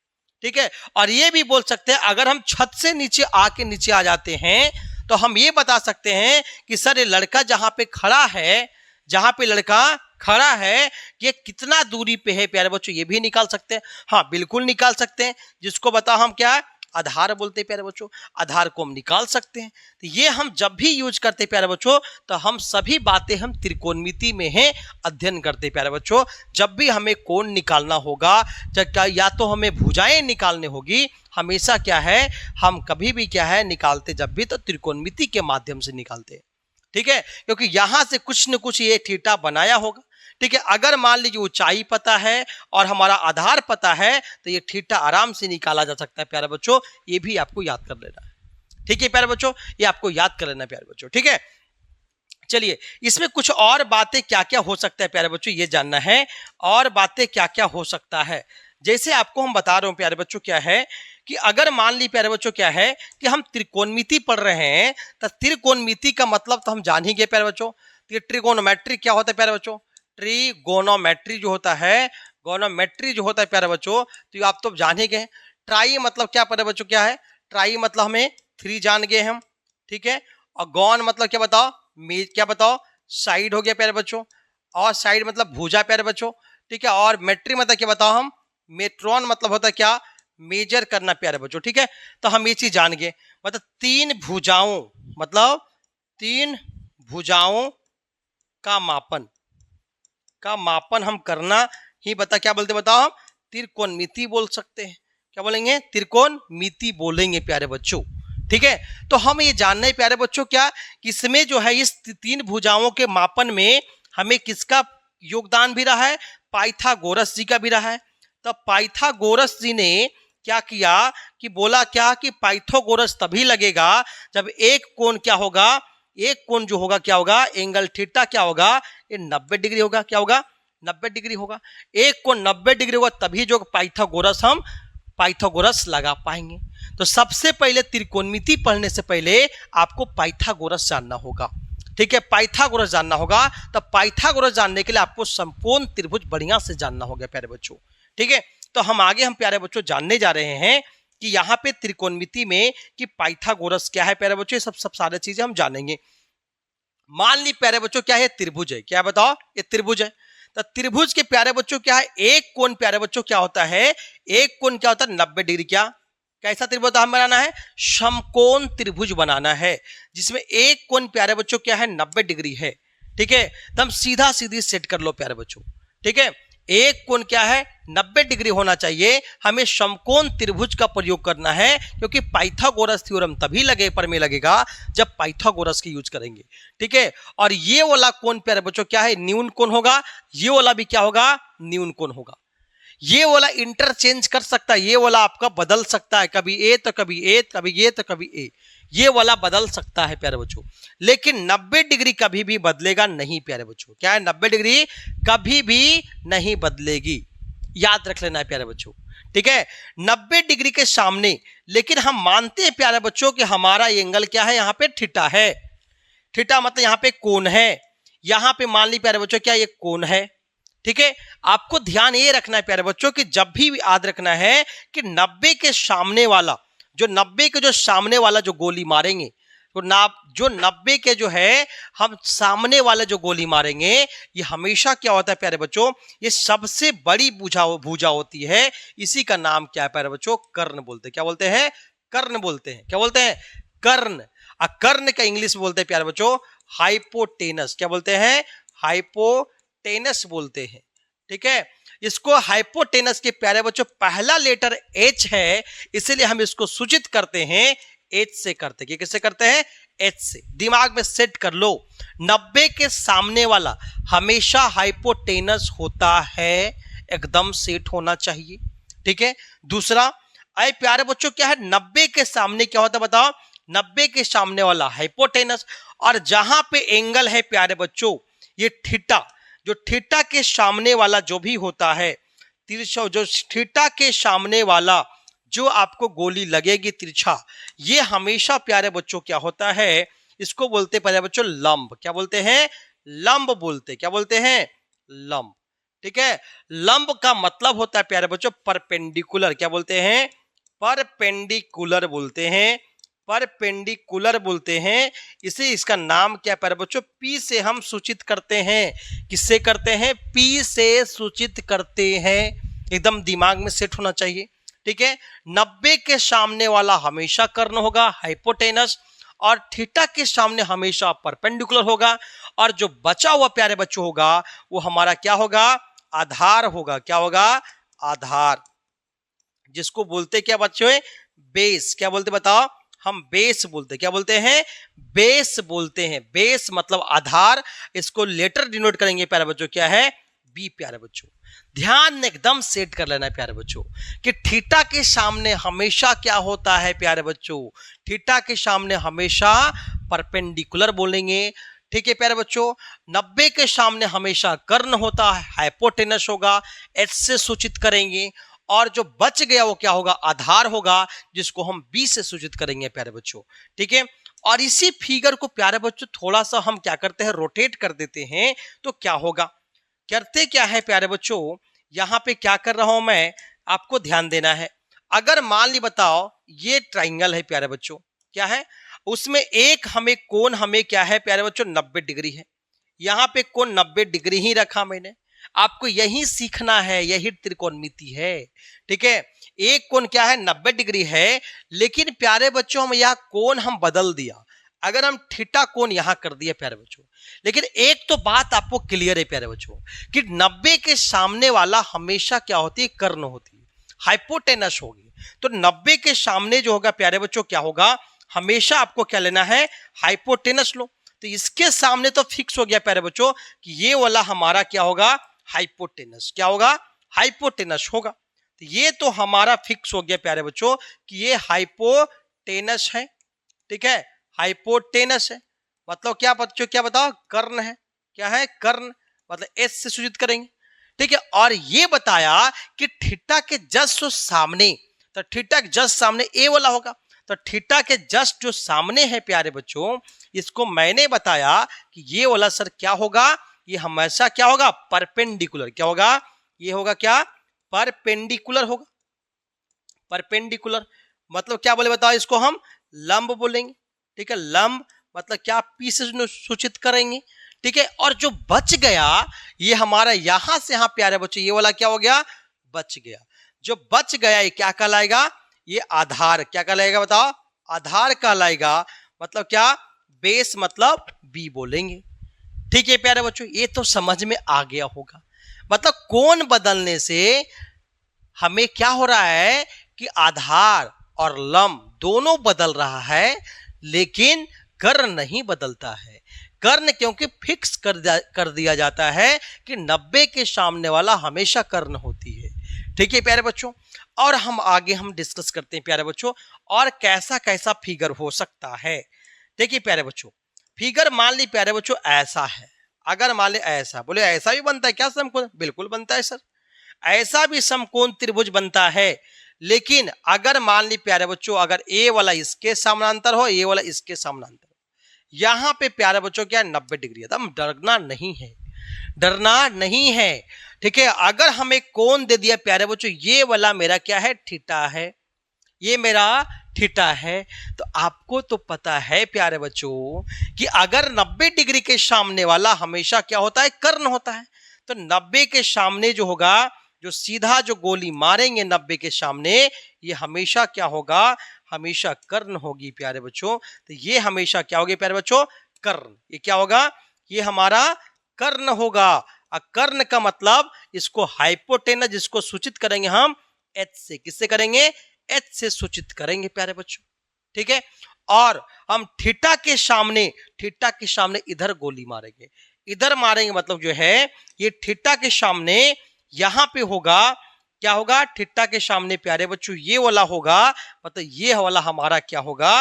ठीक है। और ये भी बोल सकते हैं अगर हम छत से नीचे आ जाते हैं, तो हम ये बता सकते हैं कि सर ये लड़का जहां पे खड़ा है, जहां पे लड़का खड़ा है, ये कितना दूरी पे है प्यारे बच्चों, ये भी निकाल सकते हैं। हाँ बिल्कुल निकाल सकते हैं, जिसको बताओ हम क्या आधार बोलते हैं प्यारे बच्चों, आधार को हम निकाल सकते हैं। तो ये हम जब भी यूज करते हैं प्यारे बच्चों, तो हम सभी बातें हम त्रिकोणमिति में है अध्ययन करते हैं प्यारे बच्चों। जब भी हमें कोण निकालना होगा, या तो हमें भुजाएं निकालनी होगी, हमेशा क्या है हम कभी भी क्या है निकालते जब भी तो त्रिकोणमिति के माध्यम से निकालते हैं, ठीक है, क्योंकि यहां से कुछ न कुछ ये थीटा बनाया होगा, ठीक है। अगर मान लीजिए ऊंचाई पता है और हमारा आधार पता है, तो ये थीटा आराम से निकाला जा सकता है प्यारे बच्चों, ये भी आपको याद कर लेना है, ठीक है प्यारे बच्चों, ये आपको याद कर लेना प्यारे बच्चों, ठीक है। चलिए इसमें कुछ और बातें क्या क्या हो सकता है प्यारे बच्चों, ये जानना है और बातें क्या क्या हो सकता है। जैसे आपको हम बता रहे हूं प्यारे बच्चों, क्या है कि अगर मान ली प्यारे बच्चों क्या है कि हम त्रिकोणमिति पढ़ रहे हैं, तो त्रिकोणमिति का मतलब तो हम जान ही गए प्यारे बच्चों। ट्रिगोनोमेट्री क्या होता है प्यारे बच्चों, ट्रिगोनोमेट्री जो होता है, गोनोमेट्री जो होता है प्यारे बच्चों, तो आप तो जान ही गए। ट्राई मतलब क्या प्यारे बच्चों, क्या है ट्राई मतलब हमें 3 जान गए हम, ठीक है। और गॉन मतलब क्या बताओ, क्या बताओ, साइड हो गया प्यारे बच्चों, और साइड मतलब भुजा प्यारे बच्चों, ठीक है। और मेट्री मतलब क्या बताओ हम, मेट्रॉन मतलब होता है क्या, मेजर करना प्यारे बच्चों, ठीक है। तो हम ये चीज जान गए, मतलब 3 भुजाओं, मतलब 3 भुजाओं का मापन हम करना ही बता, क्या बोलते बताओ हम, त्रिकोणमिति बोल सकते हैं। क्या बोलेंगे, त्रिकोणमिति बोलेंगे प्यारे बच्चों, ठीक है। तो हम ये जानना है प्यारे बच्चों क्या, कि इसमें जो है इस 3 भुजाओं के मापन में हमें किसका योगदान भी रहा है, पाइथागोरस जी का भी रहा है। तो पाइथागोरस जी ने क्या किया कि बोला क्या कि पाइथागोरस तभी लगेगा जब एक कोण क्या होगा, एक कोण जो होगा क्या होगा, एंगल थीटा क्या होगा, ये 90 डिग्री होगा। क्या होगा, 90 डिग्री होगा। एक कोण 90 डिग्री होगा तभी जो पाइथागोरस लगा पाएंगे। तो सबसे पहले त्रिकोणमिति पढ़ने से पहले आपको पाइथागोरस जानना होगा, ठीक है। पाइथागोरस जानना होगा, तो पाइथागोरस जानने के लिए आपको संपूर्ण त्रिभुज बढ़िया से जानना होगा प्यारे बच्चों, ठीक है। तो हम आगे हम प्यारे बच्चों जानने जा रहे हैं कि यहाँ पे त्रिकोणमिति में कि पाइथागोरस क्या है प्यारे बच्चों, ये सब सारी चीजें हम जानेंगे। मान ली प्यारे बच्चों क्या है, त्रिभुज है, क्या बताओ, ये त्रिभुज है। तो त्रिभुज के प्यारे बच्चों क्या है, एक कोण प्यारे बच्चों क्या होता है, एक कोण क्या होता है 90 डिग्री। क्या कैसा त्रिभुज हम बनाना है, समकोण त्रिभुज बनाना है, जिसमें एक कोण प्यारे बच्चों क्या है 90 डिग्री है, ठीक है। तो हम सीधा सीधी सेट कर लो प्यारे बच्चों, ठीक है। एक कोण क्या है 90 डिग्री होना चाहिए, हमें समकोण त्रिभुज का प्रयोग करना है, क्योंकि पाइथागोरस थ्योरम तभी लगे पर में लगेगा जब पाइथागोरस की यूज करेंगे, ठीक है। और ये वाला कोण प्यारे बच्चों क्या है, न्यून कोण होगा, ये वाला भी क्या होगा, न्यून कोण होगा। ये वाला इंटरचेंज कर सकता है, ये वाला आपका बदल सकता है, कभी ए तो कभी ए, कभी ये तो कभी ए, ये वाला बदल सकता है प्यारे बच्चों। लेकिन 90 डिग्री कभी भी बदलेगा नहीं प्यारे बच्चों। क्या है, 90 डिग्री कभी भी नहीं बदलेगी, याद रख लेना है प्यारे बच्चों, ठीक है। 90 डिग्री के सामने, लेकिन हम मानते हैं प्यारे बच्चों कि हमारा एंगल क्या है, यहाँ पे थीटा है। थीटा मतलब यहाँ पे कोण है, यहाँ पे मान ली प्यारे बच्चों क्या ये कोण है, ठीक है। आपको ध्यान ये रखना है प्यारे बच्चों कि जब भी याद रखना है कि 90 के सामने वाला, जो 90 के जो सामने वाला जो गोली मारेंगे, तो जो 90 के जो है हम सामने वाले जो गोली मारेंगे, ये हमेशा क्या होता है प्यारे बच्चों, ये सबसे बड़ी भुजा होती है। इसी का नाम क्या है प्यारे बच्चों, कर्ण बोलते हैं। क्या बोलते हैं, कर्ण बोलते हैं। क्या बोलते हैं, कर्ण। कर्ण का इंग्लिश में बोलते हैं प्यारे बच्चों हाइपोटेनस। क्या बोलते हैं, हाइपोटेनस बोलते हैं, ठीक है। इसको हाइपोटेनस के प्यारे बच्चों पहला लेटर एच है, इसलिए हम इसको सूचित करते हैं एच से करते हैं। किससे करते हैं, एच से। दिमाग में सेट कर लो, 90 के सामने वाला हमेशा हाइपोटेनस होता है, एकदम सेट होना चाहिए, ठीक है। दूसरा, अरे प्यारे बच्चों क्या है, 90 के सामने क्या होता है बताओ, 90 के सामने वाला हाइपोटेनस। और जहां पे एंगल है प्यारे बच्चों ये थीटा, जो थीटा के सामने वाला जो भी होता है तिरछा, जो थीटा के सामने वाला जो आपको गोली लगेगी तिरछा, ये हमेशा प्यारे बच्चों क्या होता है, इसको बोलते हैं प्यारे बच्चों लंब। क्या बोलते हैं, लंब बोलते। क्या बोलते हैं, लंब, ठीक है। लंब का मतलब होता है प्यारे बच्चों परपेंडिकुलर। क्या बोलते हैं, परपेंडिकुलर बोलते हैं, परपेंडिकुलर बोलते हैं। इसे इसका नाम क्या प्यारे बच्चों, पी से हम सूचित करते हैं। किससे करते हैं, पी से सूचित करते हैं। एकदम दिमाग में सेट होना चाहिए, ठीक है। 90 के सामने वाला हमेशा कर्ण होगा, हाइपोटेनस, और थीटा के सामने हमेशा परपेंडिकुलर होगा। और जो बचा हुआ प्यारे बच्चों होगा वो हमारा क्या होगा, आधार होगा। क्या होगा, आधार, जिसको बोलते क्या बच्चों, बेस। क्या बोलते बताओ, हम बेस बोलते। क्या बोलते हैं, बेस बोलते हैं। बेस मतलब आधार, इसको लेटर डिनोट करेंगे प्यारे बच्चों, क्या है, बी प्यारे बच्चों। ध्यान एकदम सेट कर लेना है प्यारे बच्चों कि थीटा के सामने हमेशा क्या होता है प्यारे बच्चों, थीटा के सामने हमेशा परपेंडिकुलर बोलेंगे। ठीक है प्यारे बच्चों, 90 के सामने हमेशा कर्ण होता है, हाइपोटेनस होगा, एच से सूचित करेंगे। और जो बच गया वो क्या होगा, आधार होगा, जिसको हम बी से सूचित करेंगे प्यारे बच्चों। ठीक है, और इसी फिगर को प्यारे बच्चों थोड़ा सा हम क्या करते हैं, रोटेट कर देते हैं, तो क्या होगा, करते क्या है प्यारे बच्चों, यहाँ पे क्या कर रहा हूं मैं, आपको ध्यान देना है। अगर मान ली बताओ ये ट्राइंगल है प्यारे बच्चों, क्या है, उसमें एक हमें कोण हमें क्या है प्यारे बच्चों, 90 डिग्री है। यहाँ पे कोण 90 डिग्री ही रखा मैंने, आपको यही सीखना है, यही त्रिकोणमिति है। ठीक है, एक कोण क्या है, 90 डिग्री है, लेकिन प्यारे बच्चों हम यह कोण हम बदल दिया। अगर हम थीटा कोण यहां कर दिया प्यारे बच्चों, लेकिन एक तो बात आपको क्लियर है प्यारे बच्चों कि 90 के सामने वाला हमेशा क्या होती है, कर्ण होती है, हाइपोटेनस होगी। तो 90 के सामने जो होगा प्यारे बच्चों क्या होगा, हमेशा आपको क्या लेना है, हाइपोटेनस लो। तो इसके सामने तो फिक्स हो गया प्यारे बच्चों कि ये वाला हमारा क्या होगा, हाइपोटेनस, क्या होगा, हाइपोटेनस होगा। तो ये तो हमारा फिक्स हो गया प्यारे बच्चों कि ये हाइपोटेनस है। ठीक है, हाइपोटेनस है, मतलब क्या बच्चों, क्या बताओ, कर्ण है, क्या है, कर्ण, मतलब एस से सूचित करेंगे। ठीक है, और ये बताया कि थीटा के जस्ट सामने, तो थीटा के जस्ट सामने ए वाला होगा। तो थीटा के जस्ट जो सामने है प्यारे बच्चों, इसको मैंने बताया कि ये वाला सर क्या होगा, ये हमेशा क्या होगा, परपेंडिकुलर, क्या होगा, ये होगा क्या, परपेंडिकुलर होगा। परपेंडिकुलर मतलब क्या बोले बताओ, इसको हम लंब बोलेंगे। ठीक है, लंब मतलब क्या, पी से सूचित करेंगे। ठीक है, और जो बच गया ये हमारा यहां से यहां प्यारे बच्चों, ये वाला क्या हो गया, बच गया। जो बच गया ये क्या कहलाएगा, ये आधार, क्या कहलाएगा बताओ, आधार कहलाएगा। मतलब क्या, बेस मतलब बी बोलेंगे। ठीक है प्यारे बच्चों, ये तो समझ में आ गया होगा। मतलब कोण बदलने से हमें क्या हो रहा है कि आधार और लंब दोनों बदल रहा है, लेकिन कर्ण नहीं बदलता है। कर्ण क्योंकि फिक्स कर दिया जाता है कि 90 के सामने वाला हमेशा कर्ण होती है। ठीक है प्यारे बच्चों, और हम आगे हम डिस्कस करते हैं प्यारे बच्चों, और कैसा कैसा फिगर हो सकता है। देखिए प्यारे बच्चों, फिगर मान ली प्यारे बच्चों ऐसा है। अगर मान ले ऐसा, बोले ऐसा भी बनता है क्या समकोण, बिल्कुल बनता है सर, ऐसा भी समकोण त्रिभुज बनता है। लेकिन अगर मान ली प्यारे बच्चों, अगर ए वाला इसके समानांतर हो, ए वाला इसके समानांतर हो, यहां पे प्यारे बच्चों क्या 90 डिग्री है, तो डरना नहीं है, डरना नहीं है। ठीक है, अगर हमें कोण दे दिया प्यारे बच्चों, ये वाला मेरा क्या है, थीटा है, ये मेरा थीटा है, तो आपको तो पता है प्यारे बच्चों कि अगर 90 डिग्री के सामने वाला हमेशा क्या होता है, कर्ण होता है। तो 90 के सामने जो होगा, जो सीधा जो गोली मारेंगे 90 के सामने, ये हमेशा क्या होगा, हमेशा कर्ण होगी प्यारे बच्चों। तो ये हमेशा क्या होगी प्यारे बच्चों, कर्ण। ये क्या होगा, ये हमारा कर्ण होगा। कर्ण का मतलब इसको हाइपोटेनस, जिसको सूचित करेंगे हम एच से, किससे करेंगे, एच से सूचित करेंगे प्यारे बच्चों। ठीक है, और हम थीटा के सामने, थीटा के सामने इधर गोली मारेंगे, इधर मारेंगे, मतलब जो है ये थीटा के सामने यहां पे होगा, क्या होगा, थीटा के सामने प्यारे बच्चों ये वाला होगा, मतलब ये वाला हमारा क्या होगा,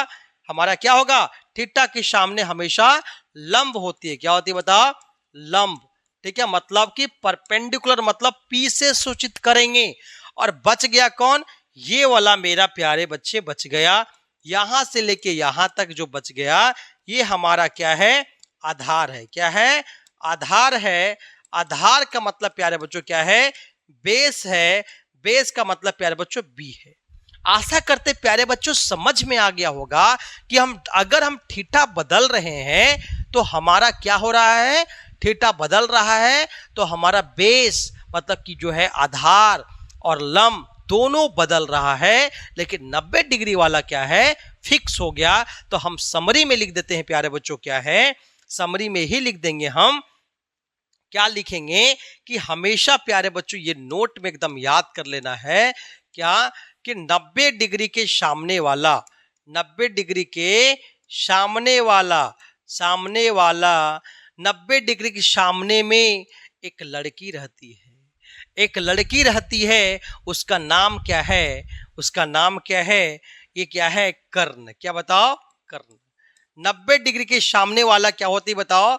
हमारा क्या होगा, थीटा के सामने हमेशा लंब होती है, क्या होती है बताओ, लंब। ठीक है, मतलब कि परपेंडिकुलर, मतलब पी से सूचित करेंगे। और बच गया कौन, ये वाला मेरा प्यारे बच्चे बच गया, यहां से लेके यहां तक जो बच गया, ये हमारा क्या है, आधार है। क्या है, आधार है। आधार का मतलब प्यारे बच्चों क्या है, बेस है। बेस का मतलब प्यारे बच्चों बी है। आशा करते प्यारे बच्चों समझ में आ गया होगा कि हम अगर हम थीटा बदल रहे हैं तो हमारा क्या हो रहा है, थीटा बदल रहा है, तो हमारा बेस मतलब कि जो है आधार और लंब दोनों बदल रहा है, लेकिन 90 डिग्री वाला क्या है, फिक्स हो गया। तो हम समरी में लिख देते हैं प्यारे बच्चों, क्या है, समरी में ही लिख देंगे हम, क्या लिखेंगे कि हमेशा प्यारे बच्चों ये नोट में एकदम याद कर लेना है, क्या कि 90 डिग्री के सामने वाला, 90 डिग्री के सामने वाला, 90 डिग्री के सामने में एक लड़की रहती है, एक लड़की रहती है, उसका नाम क्या है, उसका नाम क्या है, ये क्या है, कर्ण। क्या बताओ, कर्ण। 90 डिग्री के सामने वाला क्या होती है बताओ?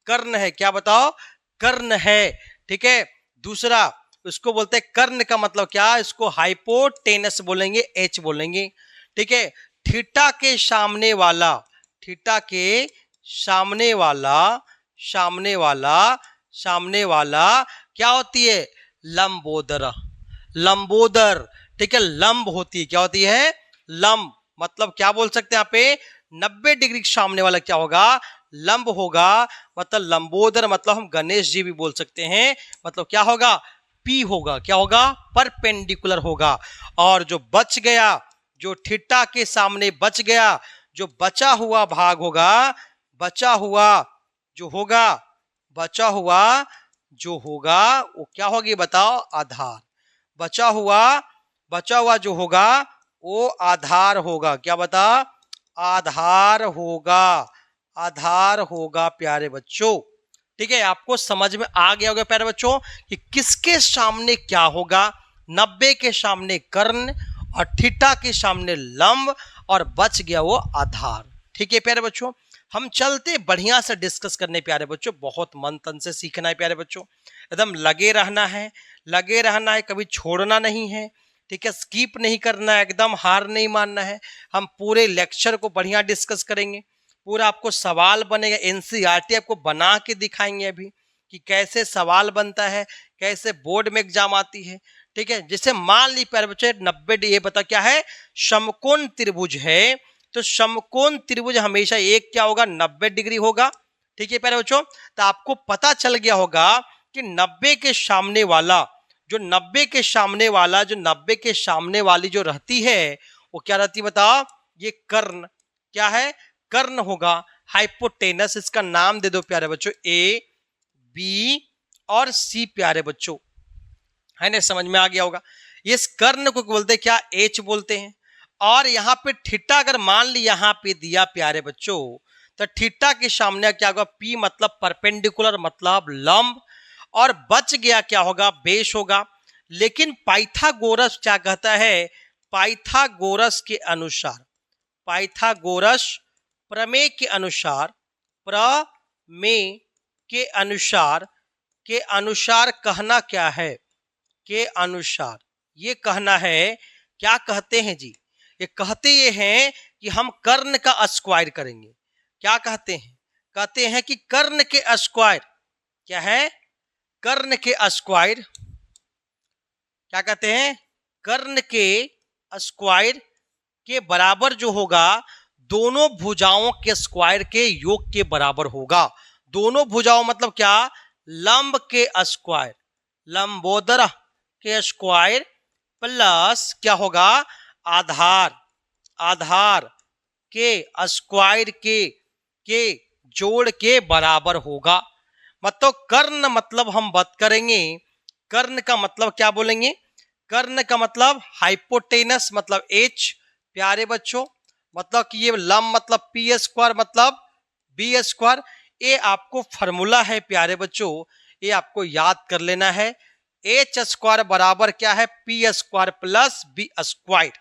कर्ण है। क्या बताओ? कर्ण है। ठीक है। दूसरा उसको बोलते हैं कर्ण का मतलब क्या? इसको हाइपोटेनस बोलेंगे, एच बोलेंगे। ठीक है। थीटा के सामने वाला, थीटा के सामने वाला, सामने वाला, सामने वाला क्या होती है? लंबोदर, लंबोदर। ठीक है। लंब होती है। क्या होती है? लंब। मतलब क्या बोल सकते हैं यहाँ पे? 90 डिग्री के सामने वाला क्या होगा? लंब होगा। मतलब लंबोदर मतलब हम गणेश जी भी बोल सकते हैं। मतलब क्या होगा? पी होगा। क्या होगा? परपेंडिकुलर होगा। और जो बच गया, जो थीटा के सामने बच गया, जो बचा हुआ भाग होगा, बचा हुआ जो होगा, बचा हुआ जो होगा वो क्या होगी बताओ? आधार। बचा हुआ जो होगा वो आधार होगा। क्या बता? आधार होगा, आधार होगा प्यारे बच्चों। ठीक है। आपको समझ में आ गया होगा प्यारे बच्चों कि किसके सामने क्या होगा? 90 के सामने कर्ण और थीटा के सामने लंब और बच गया वो आधार। ठीक है प्यारे बच्चों। हम चलते बढ़िया से डिस्कस करने प्यारे बच्चों। बहुत मन तन से सीखना है प्यारे बच्चों, एकदम लगे रहना है, लगे रहना है, कभी छोड़ना नहीं है। ठीक है। स्किप नहीं करना है, एकदम हार नहीं मानना है। हम पूरे लेक्चर को बढ़िया डिस्कस करेंगे, पूरा आपको सवाल बनेगा, एनसीईआरटी आपको बना के दिखाएंगे अभी कि कैसे सवाल बनता है, कैसे बोर्ड में एग्जाम आती है। ठीक है। जैसे मान ली प्यारे बच्चे 90 ये बता क्या है? समकोण त्रिभुज है। तो समकोण त्रिभुज हमेशा एक क्या होगा? 90 डिग्री होगा। ठीक है प्यारे बच्चों। तो आपको पता चल गया होगा कि 90 के सामने वाला, जो 90 के सामने वाला, जो 90 के सामने वाली जो रहती है वो क्या रहती है बताओ? ये कर्ण। क्या है? कर्ण होगा। हाइपोटेनस इसका नाम दे दो प्यारे बच्चों, ए, बी और सी प्यारे बच्चों। है ना? समझ में आ गया होगा। इस कर्ण को बोलते क्या? एच बोलते हैं। और यहाँ पे थीटा अगर मान ली यहाँ पे दिया प्यारे बच्चों, तो थीटा के सामने क्या होगा? पी मतलब परपेंडिकुलर मतलब लंब, और बच गया क्या होगा? बेस होगा। लेकिन पाइथागोरस क्या कहता है? पाइथागोरस के अनुसार, पाइथागोरस प्रमेय के अनुसार, प्रमेय के अनुसार कहना क्या है? के अनुसार ये कहना है, क्या कहते हैं जी? ये कहते ये हैं कि हम कर्ण का स्क्वायर करेंगे। क्या कहते हैं? कहते हैं कि कर्ण के स्क्वायर क्या है? कर्ण के स्क्वायर क्या कहते हैं? कर्ण के स्क्वायर के बराबर जो होगा दोनों भुजाओं के स्क्वायर के योग के बराबर होगा। दोनों भुजाओं मतलब क्या? लंब के स्क्वायर, लंबोदर के स्क्वायर प्लस क्या होगा? आधार, आधार के स्क्वायर के जोड़ के बराबर होगा। मतलब कर्ण मतलब हम बात करेंगे, कर्ण का मतलब क्या बोलेंगे? कर्ण का मतलब हाइपोटेनस मतलब एच प्यारे बच्चों। मतलब कि ये लंब मतलब पी स्क्वायर मतलब बी स्क्वायर। ये आपको फॉर्मूला है प्यारे बच्चों, ये आपको याद कर लेना है। एच स्क्वायर बराबर क्या है? P square plus b square.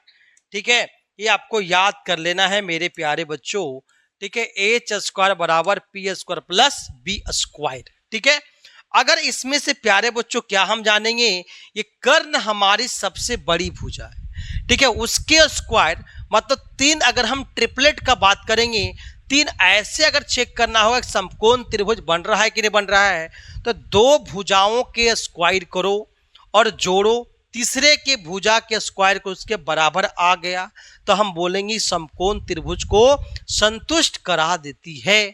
ठीक है। ये आपको याद कर लेना है मेरे प्यारे बच्चों। ठीक है। एच स्क्वायर बराबर p square plus b square. ठीक है। अगर इसमें से प्यारे बच्चों क्या हम जानेंगे? ये कर्ण हमारी सबसे बड़ी भुजा है। ठीक है। उसके स्क्वायर मतलब 3, अगर हम ट्रिपलेट का बात करेंगे, 3 ऐसे अगर चेक करना होगा समकोण त्रिभुज बन रहा है कि नहीं बन रहा है, तो 2 भुजाओं के स्क्वायर करो और जोड़ो, तीसरे के भुजा के स्क्वायर को उसके बराबर आ गया तो हम बोलेंगे समकोण त्रिभुज को संतुष्ट करा देती है।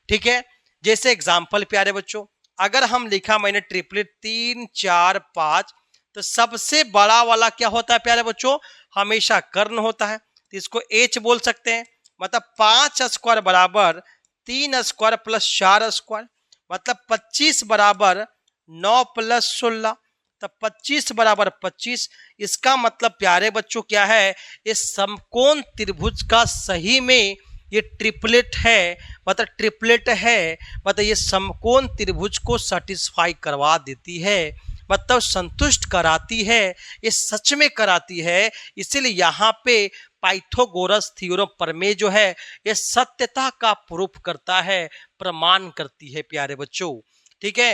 ठीक है। जैसे एग्जांपल प्यारे बच्चों, अगर हम लिखा मैंने ट्रिपलेट 3, 4, 5, तो सबसे बड़ा वाला क्या होता है प्यारे बच्चों? हमेशा कर्ण होता है, तो इसको एच बोल सकते हैं। मतलब 5 स्क्वायर बराबर 3 स्क्वायर प्लस 4 स्क्वायर, मतलब 25 बराबर 9 प्लस 16, तब 25 बराबर 25। इसका मतलब प्यारे बच्चों क्या है? इस समकोण त्रिभुज का सही में ये ट्रिपलेट है, मतलब ट्रिपलेट है, मतलब ये समकोण त्रिभुज को सेटिस्फाई करवा देती है। मतलब संतुष्ट कराती है, ये सच में कराती है। इसीलिए यहाँ पे पाइथागोरस थ्योरम प्रमेय जो है ये सत्यता का प्रूफ करता है, प्रमाण करती है प्यारे बच्चों। ठीक है,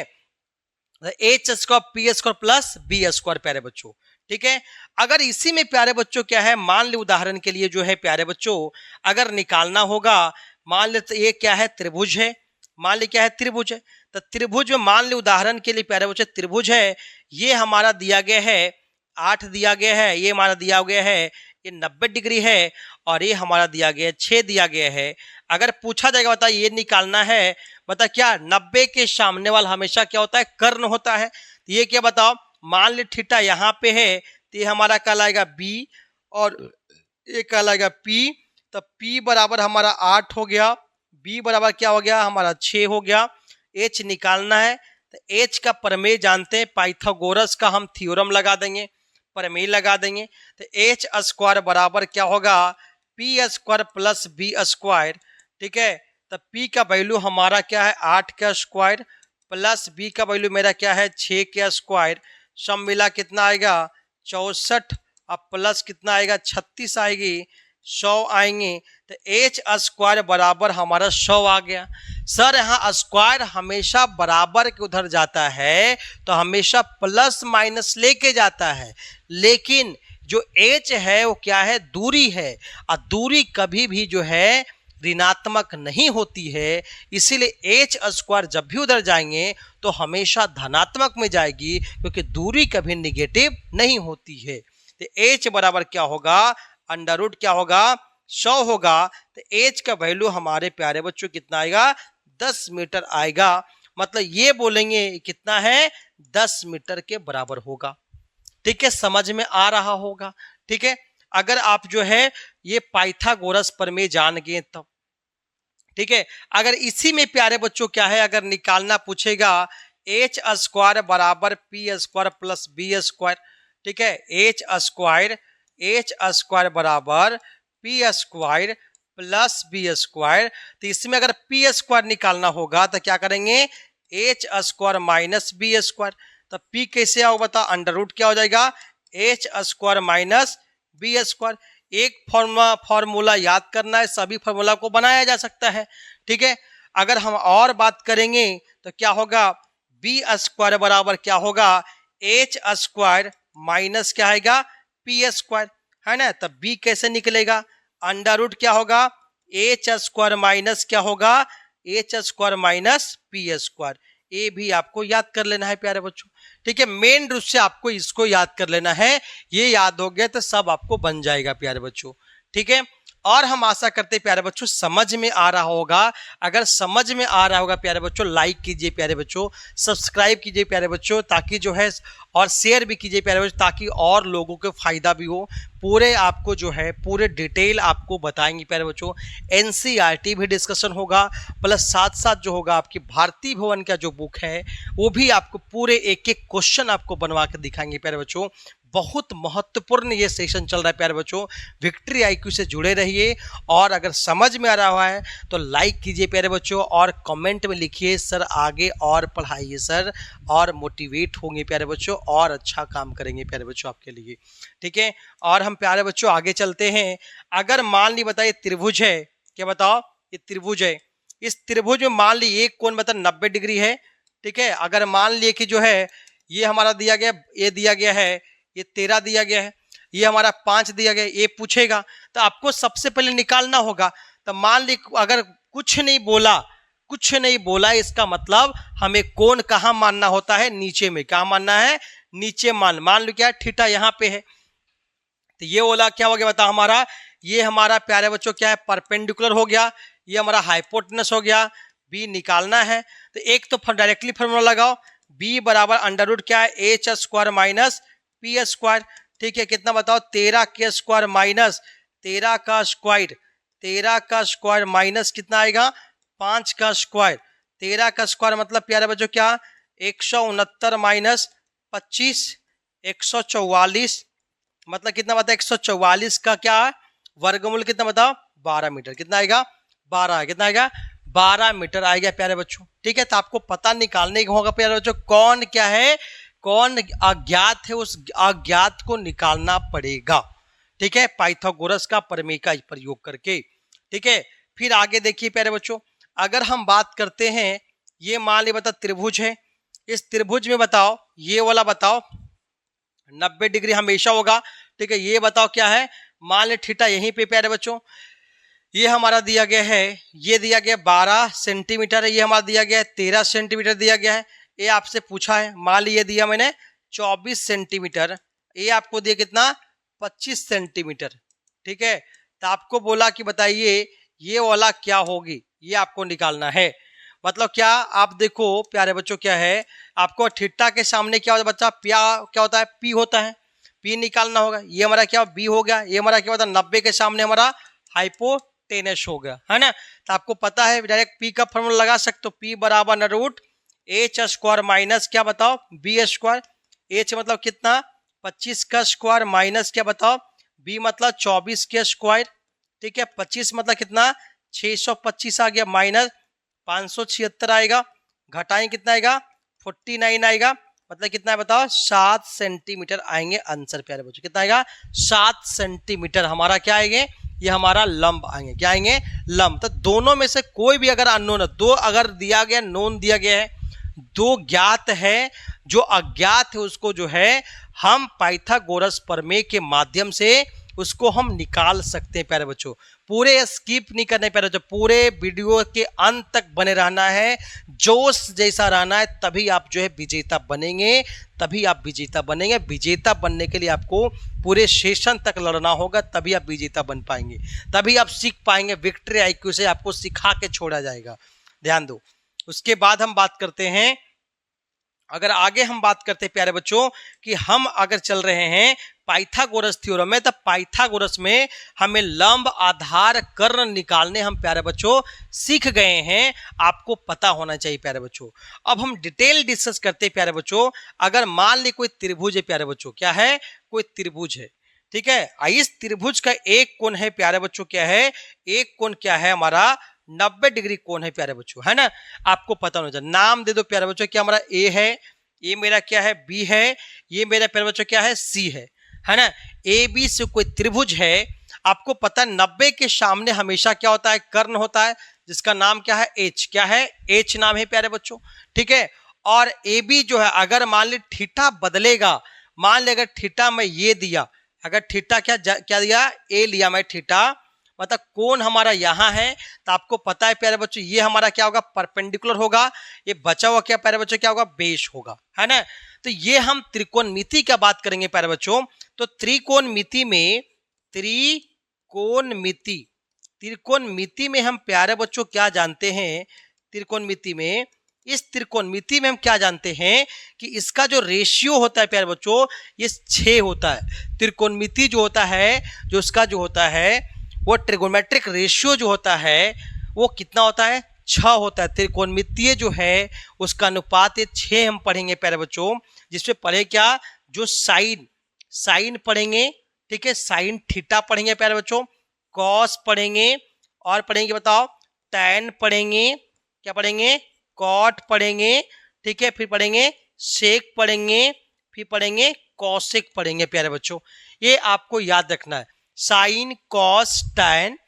h square p square plus b square प्यारे बच्चों। ठीक है, अगर इसी में प्यारे बच्चों क्या है, मान ली उदाहरण के लिए जो है प्यारे बच्चों अगर निकालना होगा, मान ले तो ये क्या है, त्रिभुज है, मान ली क्या है, त्रिभुज है। तो त्रिभुज में मान ली उदाहरण के लिए प्यारे बच्चों त्रिभुज है, ये हमारा दिया गया है 8 दिया गया है, ये हमारा दिया गया है ये 90 डिग्री है, और ये हमारा दिया गया है 6 दिया गया है। अगर पूछा जाएगा बता ये निकालना है, बता क्या 90 के सामने वाला हमेशा क्या होता है, कर्ण होता है। तो ये क्या बताओ, मान ली थीटा यहाँ पे है तो ये हमारा कहलाएगा बी और ये कहलाएगा पी। तो पी बराबर हमारा 8 हो गया, बी बराबर क्या हो गया हमारा 6 हो गया। एच निकालना है तो एच का प्रमेय जानते हैं, पाइथागोरस का हम थ्योरम लगा देंगे, प्रमेय लगा देंगे। तो एच स्क्वायर बराबर क्या होगा, p square plus b square. ठीक है, तो पी का वैल्यू हमारा क्या है 8 का स्क्वायर, प्लस बी का वैल्यू मेरा क्या है 6 का स्क्वायर, सब मिला कितना आएगा 64, अब प्लस कितना आएगा 36 आएगी, 100 आएंगे। तो एच स्क्वायर बराबर हमारा 100 आ गया। सर यहाँ स्क्वायर हमेशा बराबर के उधर जाता है तो हमेशा प्लस माइनस लेके जाता है, लेकिन जो एच है वो क्या है, दूरी है, और दूरी कभी भी जो है ऋणात्मक नहीं होती है। इसीलिए एच स्क्वायर जब भी उधर जाएंगे तो हमेशा धनात्मक में जाएगी, क्योंकि दूरी कभी निगेटिव नहीं होती है। तो एच बराबर क्या होगा, अंडर रूट क्या होगा 100 होगा। तो एच का वैल्यू हमारे प्यारे बच्चों कितना आएगा, 10 मीटर आएगा। मतलब ये बोलेंगे कितना है, 10 मीटर के बराबर होगा। ठीक है, समझ में आ रहा होगा। ठीक है, अगर आप जो है ये पाइथागोरस प्रमेय जान गए तब। ठीक है, अगर इसी में प्यारे बच्चों क्या है, अगर निकालना पूछेगा एच स्क्वायर बराबर p square plus b square. ठीक है, एच स्क्वायर बराबर p square plus b square. तो इसमें अगर पी स्क्वायर निकालना होगा तो क्या करेंगे, h square minus b square. तो पी कैसे आओ बता, अंडर रूट क्या हो जाएगा, h square minus b square. एक फॉर्मूला याद करना है, सभी फॉर्मूला को बनाया जा सकता है। ठीक है, अगर हम और बात करेंगे तो क्या होगा, बी स्क्वायर बराबर क्या होगा, एच स्क्वायर माइनस क्या आएगा पी स्क्वायर, है ना। तब बी कैसे निकलेगा, अंडर रूट क्या होगा, एच स्क्वायर माइनस क्या होगा, H square minus P square. ये भी आपको याद कर लेना है प्यारे बच्चों। ठीक है, मेन रूप से आपको इसको याद कर लेना है, ये याद हो गया तो सब आपको बन जाएगा प्यारे बच्चों। ठीक है, और हम आशा करते हैं प्यारे बच्चों समझ में आ रहा होगा। अगर समझ में आ रहा होगा प्यारे बच्चों लाइक कीजिए प्यारे बच्चों, सब्सक्राइब कीजिए प्यारे बच्चों, ताकि जो है और शेयर भी कीजिए प्यारे बच्चों, ताकि और लोगों को फायदा भी हो। पूरे आपको जो है पूरे डिटेल आपको बताएंगे प्यारे बच्चों। एनसीईआरटी भी डिस्कशन होगा, प्लस साथ साथ जो होगा आपकी भारती भवन का जो बुक है वो भी आपको पूरे एक एक क्वेश्चन आपको बनवा कर दिखाएंगे प्यारे बच्चों। बहुत महत्वपूर्ण ये सेशन चल रहा है प्यारे बच्चों, विक्ट्री आईक्यू से जुड़े रहिए। और अगर समझ में आ रहा है तो लाइक कीजिए प्यारे बच्चों, और कमेंट में लिखिए सर आगे और पढ़ाइए सर, और मोटिवेट होंगे प्यारे बच्चों, और अच्छा काम करेंगे प्यारे बच्चों आपके लिए। ठीक है, और हम प्यारे बच्चों आगे चलते हैं। अगर मान ली बताइए त्रिभुज है, क्या बताओ, ये त्रिभुज है, इस त्रिभुज में मान ली एक कोण बता 90 डिग्री है। ठीक है, अगर मान लिए कि जो है ये हमारा दिया गया, ये दिया गया है, ये 13 दिया गया है, ये हमारा 5 दिया गया है, ये पूछेगा तो आपको सबसे पहले निकालना होगा। तो मान ली अगर कुछ नहीं बोला इसका मतलब हमें कोण कहाँ मानना होता है, नीचे में। क्या मानना है, नीचे मान लो क्या थीटा यहाँ पे है, तो ये बोला क्या हो गया बता हमारा, ये हमारा प्यारे बच्चों क्या है परपेंडिकुलर हो गया, ये हमारा हाइपोटेनस हो गया। बी निकालना है तो एक तो डायरेक्टली फॉर्मूला लगाओ, बी बराबर अंडर रूट क्या है h square minus P square. ठीक है, कितना बताओ 13 के स्क्वायर माइनस 13 का स्क्वायर माइनस कितना आएगा 5 का स्क्वायर। 13 का स्क्वायर मतलब प्यारे बच्चों क्या 169 माइनस 25 144, मतलब कितना बताओ 144 का क्या वर्गमूल कितना बताओ 12 मीटर। कितना आएगा 12, कितना आएगा 12 मीटर आएगा प्यारे बच्चों। ठीक है, तो आपको पता निकालने का होगा प्यारे बच्चों कौन अज्ञात है उस अज्ञात को निकालना पड़ेगा, ठीक है, पाइथागोरस का प्रमेय का प्रयोग करके, ठीक है। फिर आगे देखिए प्यारे बच्चों, अगर हम बात करते हैं, ये मान ली बता त्रिभुज है, इस त्रिभुज में बताओ ये वाला बताओ 90 डिग्री हमेशा होगा, ठीक है। ये बताओ क्या है, मान ले थीटा यहीं पे प्यारे बच्चों, ये हमारा दिया गया है, ये दिया गया 12 सेंटीमीटर है, ये हमारा दिया गया है 13 सेंटीमीटर दिया गया है। ये आपसे पूछा है, मान लीजिए दिया मैंने 24 सेंटीमीटर, ये आपको दिया कितना 25 सेंटीमीटर, ठीक है। तो आपको बोला कि बताइए ये वाला क्या होगी, ये आपको निकालना है। मतलब क्या, आप देखो प्यारे बच्चों क्या है, आपको थीटा के सामने क्या होता है बच्चा, क्या होता है, पी होता है, पी निकालना होगा। ये हमारा क्या बी हो गया, ये हमारा क्या होता है 90 के सामने हमारा हाइपोटेनस हो गया, है ना। तो आपको पता है डायरेक्ट पी का फॉर्मूला लगा सकते हो, पी बराबर रूट एच स्क्वायर माइनस क्या बताओ बी स्क्वायर, एच मतलब कितना 25 का स्क्वायर माइनस क्या बताओ बी मतलब 24 के स्क्वायर, ठीक है। 25 मतलब कितना 625 आ गया, माइनस 576 आएगा, घटाएं कितना आएगा 49 आएगा, मतलब कितना है बताओ 7 सेंटीमीटर आएंगे आंसर प्यारे बच्चों। कितना आएगा 7 सेंटीमीटर हमारा क्या आएंगे, ये हमारा लंब आएंगे, क्या आएंगे लंब। तो दोनों में से कोई भी अगर अननोन है, दो अगर दिया गया नोन दिया गया है, दो ज्ञात है, जो अज्ञात है उसको जो है हम पाइथागोरस प्रमेय के माध्यम से उसको हम निकाल सकते हैं प्यारे बच्चों। पूरे स्किप नहीं करने प्यारे बच्चों, पूरे वीडियो के अंत तक बने रहना है, जोश जैसा रहना है, तभी आप जो है विजेता बनेंगे, तभी आप विजेता बनेंगे। विजेता बनने के लिए आपको पूरे सेशन तक लड़ना होगा, तभी आप विजेता बन पाएंगे, तभी आप सीख पाएंगे। विक्ट्री आईक्यू से आपको सिखा के छोड़ा जाएगा, ध्यान दो। उसके बाद हम बात करते हैं, अगर आगे हम बात करते हैं प्यारे बच्चों कि हम अगर चल रहे हैं पाइथागोरस थ्योरम में, तब पाइथागोरस में हमें लंब आधार कर्ण निकालने हम प्यारे बच्चों सीख गए हैं, आपको पता होना चाहिए प्यारे बच्चों। अब हम डिटेल डिस्कस करते हैं प्यारे बच्चों। अगर मान ली कोई त्रिभुज है प्यारे बच्चों, क्या है कोई त्रिभुज है, ठीक है। इस त्रिभुज का एक कोण है प्यारे बच्चों, क्या है एक कोण क्या है हमारा 90 डिग्री कोण है प्यारे बच्चों, है ना। आपको पता होना चाहिए, नाम दे दो प्यारे बच्चों, क्या हमारा ए है, ये मेरा क्या है बी है, ये मेरा प्यारे बच्चों क्या है सी है ना। ए बी से कोई त्रिभुज है, आपको पता है 90 के सामने हमेशा क्या होता है कर्ण होता है, जिसका नाम क्या है एच, क्या है एच नाम है प्यारे बच्चों, ठीक है। और ए बी जो है, अगर मान ली थीटा बदलेगा, मान ले अगर थीटा में ये दिया, अगर थीटा क्या दिया ए लिया मैं थीटा, मतलब कोण हमारा यहाँ है, तो आपको पता है प्यारे बच्चों ये हमारा क्या होगा परपेंडिकुलर होगा, ये बचा हुआ क्या प्यारे बच्चों क्या होगा बेस होगा, है ना। तो ये हम त्रिकोणमिति का बात करेंगे प्यारे बच्चों। तो त्रिकोणमिति में हम प्यारे बच्चों क्या जानते हैं, त्रिकोणमिति में, इस त्रिकोणमिति में हम क्या जानते हैं कि इसका जो रेशियो होता है प्यारे बच्चों ये 6 होता है। त्रिकोणमिति जो होता है, जो उसका जो होता है वो ट्रिगोनोमेट्रिक रेशियो जो होता है वो कितना होता है 6 होता है। त्रिकोणमितीय जो है उसका अनुपात ये 6 हम पढ़ेंगे प्यारे बच्चों, जिसमें पढ़े क्या जो साइन पढ़ेंगे, ठीक है, साइन थीटा पढ़ेंगे प्यारे बच्चों, कॉस पढ़ेंगे, और पढ़ेंगे बताओ टैन पढ़ेंगे, क्या पढ़ेंगे कॉट पढ़ेंगे, ठीक है, फिर पढ़ेंगे सेक पढ़ेंगे, फिर पढ़ेंगे कॉसेक पढ़ेंगे प्यारे बच्चों। ये आपको याद रखना है, sine cos tan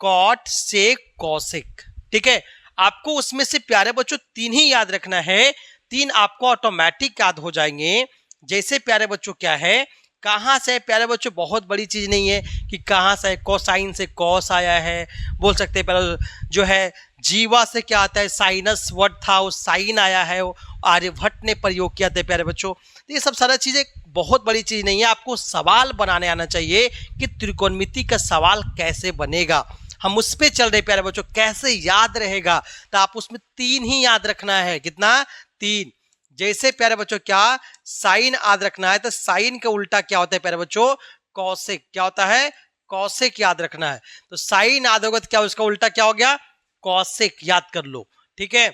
cot sec cosec, ठीक है। आपको उसमें से प्यारे बच्चों 3 ही याद रखना है, 3 आपको ऑटोमेटिक याद हो जाएंगे। जैसे प्यारे बच्चों क्या है, कहाँ से प्यारे बच्चों बहुत बड़ी चीज नहीं है कि कहाँ से कोसाइन से कॉस आया है, बोल सकते हैं प्यारे जो है जीवा से क्या आता है साइनस वर्ड था वो साइन आया है, वो आर्यभट्ट ने प्रयोग किया था प्यारे बच्चों। तो ये सब सारा चीजें बहुत बड़ी चीज नहीं है, आपको सवाल बनाने आना चाहिए कि त्रिकोणमिति का सवाल कैसे बनेगा, हम उस पे चल रहे प्यारे बच्चों, कैसे याद रहेगा। तो आप उसमें 3 ही याद रखना है, कितना 3। जैसे प्यारे बच्चों क्या साइन याद रखना है, तो साइन का उल्टा क्या होता है प्यारे बच्चों कॉसेक, क्या होता है कॉसेक याद रखना है। तो साइन याद होगा तो क्या उसका उल्टा क्या हो गया कॉसेक, याद कर लो, ठीक है।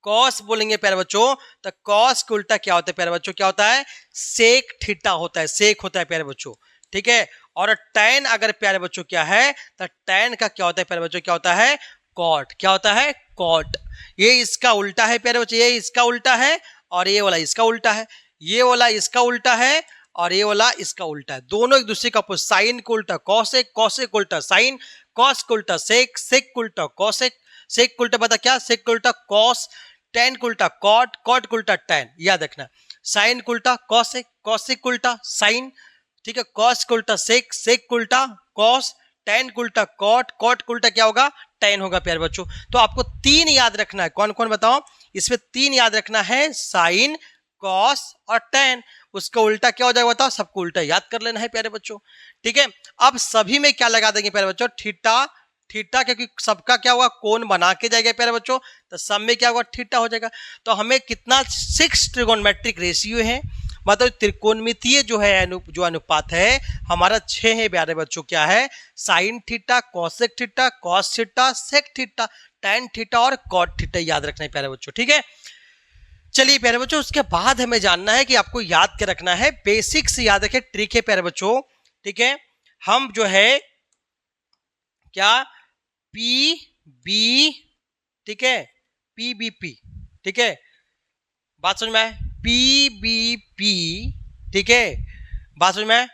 कॉस बोलेंगे प्यारे बच्चों तो कॉस के उल्टा क्या होता है प्यारे बच्चों, क्या होता है सेक थीटा होता है, सेक होता है प्यारे बच्चों, ठीक है। और टैन अगर प्यारे बच्चों क्या है तो टैन का क्या होता है प्यारे बच्चों, क्या होता है कॉट, क्या होता है कॉट। ये इसका उल्टा है प्यारे बच्चों, ये इसका उल्टा है और ये वाला इसका उल्टा है। ये वाला इसका उल्टा है और ये वाला इसका उल्टा है, दोनों एक दूसरे का अपोजिट। साइन को उल्टा कॉसेक, कॉसेक को उल्टा साइन, कॉस को उल्टा सेक, सेक को उल्टा कॉसेक, सेक को उल्टा पता क्या, सेक को उल्टा कॉस, टेन को उल्टा कॉट, कॉट को उल्टा टेन, याद रखना। साइन को उल्टा कॉसेक, कॉसेक को उल्टा साइन, ठीक है, कॉस को उल्टा सेक, सेक को उल्टा कॉस, टेन को उल्टा कॉट, कॉट को उल्टा क्या होगा, टेन होगा प्यारे बच्चों। तो आपको तीन याद रखना है, कौन कौन बताओ, इसमें तीन याद रखना है, साइन, कॉस और टेन। उसका उल्टा क्या हो जाएगा बताओ, सबको उल्टा याद कर लेना है प्यारे बच्चों, ठीक है। अब सभी में क्या लगा देंगे प्यारे बच्चों, थीटा, थीटा, क्योंकि सबका क्या होगा, कोण बना के जाएगा प्यारे बच्चों, तो सब में क्या होगा, थीटा हो जाएगा। तो हमें कितना 6 ट्रिगोनोमेट्रिक रेशियो है, मतलब त्रिकोणमितीय जो है जो अनुपात है हमारा 6 है प्यारे बच्चों। क्या है, sine theta, cosec theta, cos theta, sec theta, tan theta और कॉट थीटा, याद रखना है प्यारे बच्चों, ठीक है। चलिए प्यारे बच्चों, उसके बाद हमें जानना है कि आपको याद क्या रखना है, बेसिक्स याद रखें, ट्रिक है प्यारे बच्चों, ठीक है। हम जो है क्या, पी बी, ठीक है, पी बी पी, ठीक है, बात समझ में आए, पी बी पी, ठीक है, बात समझ में आए।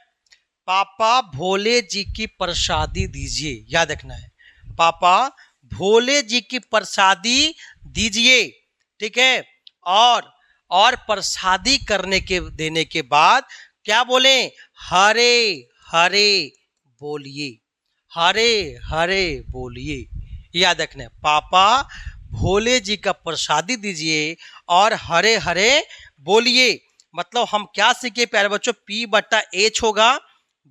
पापा भोले जी की प्रसादी दीजिए, याद रखना है, पापा भोले जी की प्रसादी दीजिए, ठीक है। और प्रसादी करने के देने के बाद क्या बोले, हरे हरे बोलिए, हरे हरे बोलिए, याद रखना है, पापा भोले जी का प्रसादी दीजिए और हरे हरे बोलिए। मतलब हम क्या सीखे प्यारे बच्चों, P बटा H होगा,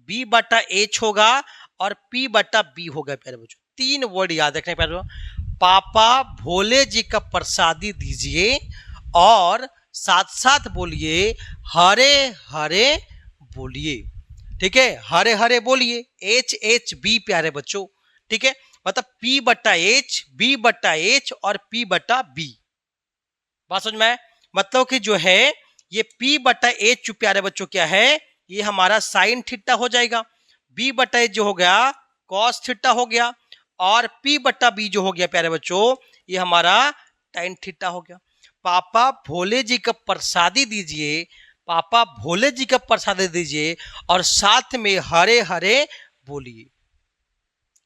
B बटा H होगा और P बटा B होगा प्यारे बच्चों। तीन वर्ड याद रखने प्यारे बच्चों, पापा भोले जी का प्रसादी दीजिए और साथ साथ बोलिए हरे हरे बोलिए, ठीक है, हरे हरे बोलिए, HHB प्यारे बच्चों, ठीक है। मतलब P बटा H, B बटा H और P बटा B, बात समझ में आए। मतलब कि जो है ये P बटा H जो प्यारे बच्चों क्या है, ये हमारा साइन थीटा हो जाएगा, B बटा H जो हो गया कॉस थीटा हो गया और P बटा B जो हो गया प्यारे बच्चों, ये हमारा टेन थीटा हो गया। पापा भोले जी का प्रसादी दीजिए, पापा भोले जी का प्रसादी दीजिए और साथ में हरे हरे बोलिए,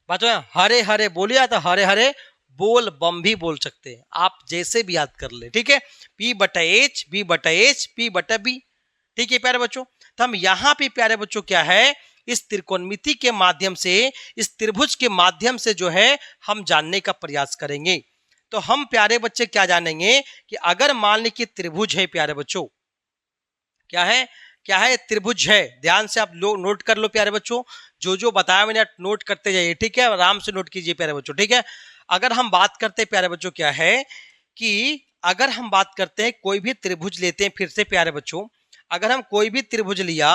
बात है, हरे हरे बोलिए, तो हरे हरे बोल बम भी बोल सकते हैं आप, जैसे भी याद कर ले, ठीक है। P बटा H, B बटा H, P बटा B, ठीक है प्यारे बच्चों। तो हम यहाँ पे प्यारे बच्चों क्या है, इस त्रिकोणमिति के माध्यम से, इस त्रिभुज के माध्यम से जो है हम जानने का प्रयास करेंगे। तो हम प्यारे बच्चे क्या जानेंगे कि अगर मान ली कि त्रिभुज है प्यारे बच्चों, क्या है, क्या है, त्रिभुज है, ध्यान से आप लोग नोट कर लो प्यारे बच्चों, जो बताया मैंने नोट करते जाइए, ठीक है, आराम से नोट कीजिए प्यारे बच्चों, ठीक है। अगर हम बात करते हैं प्यारे बच्चों क्या है कि अगर हम बात करते हैं कोई भी त्रिभुज लेते हैं, फिर से प्यारे बच्चों अगर हम कोई भी त्रिभुज लिया,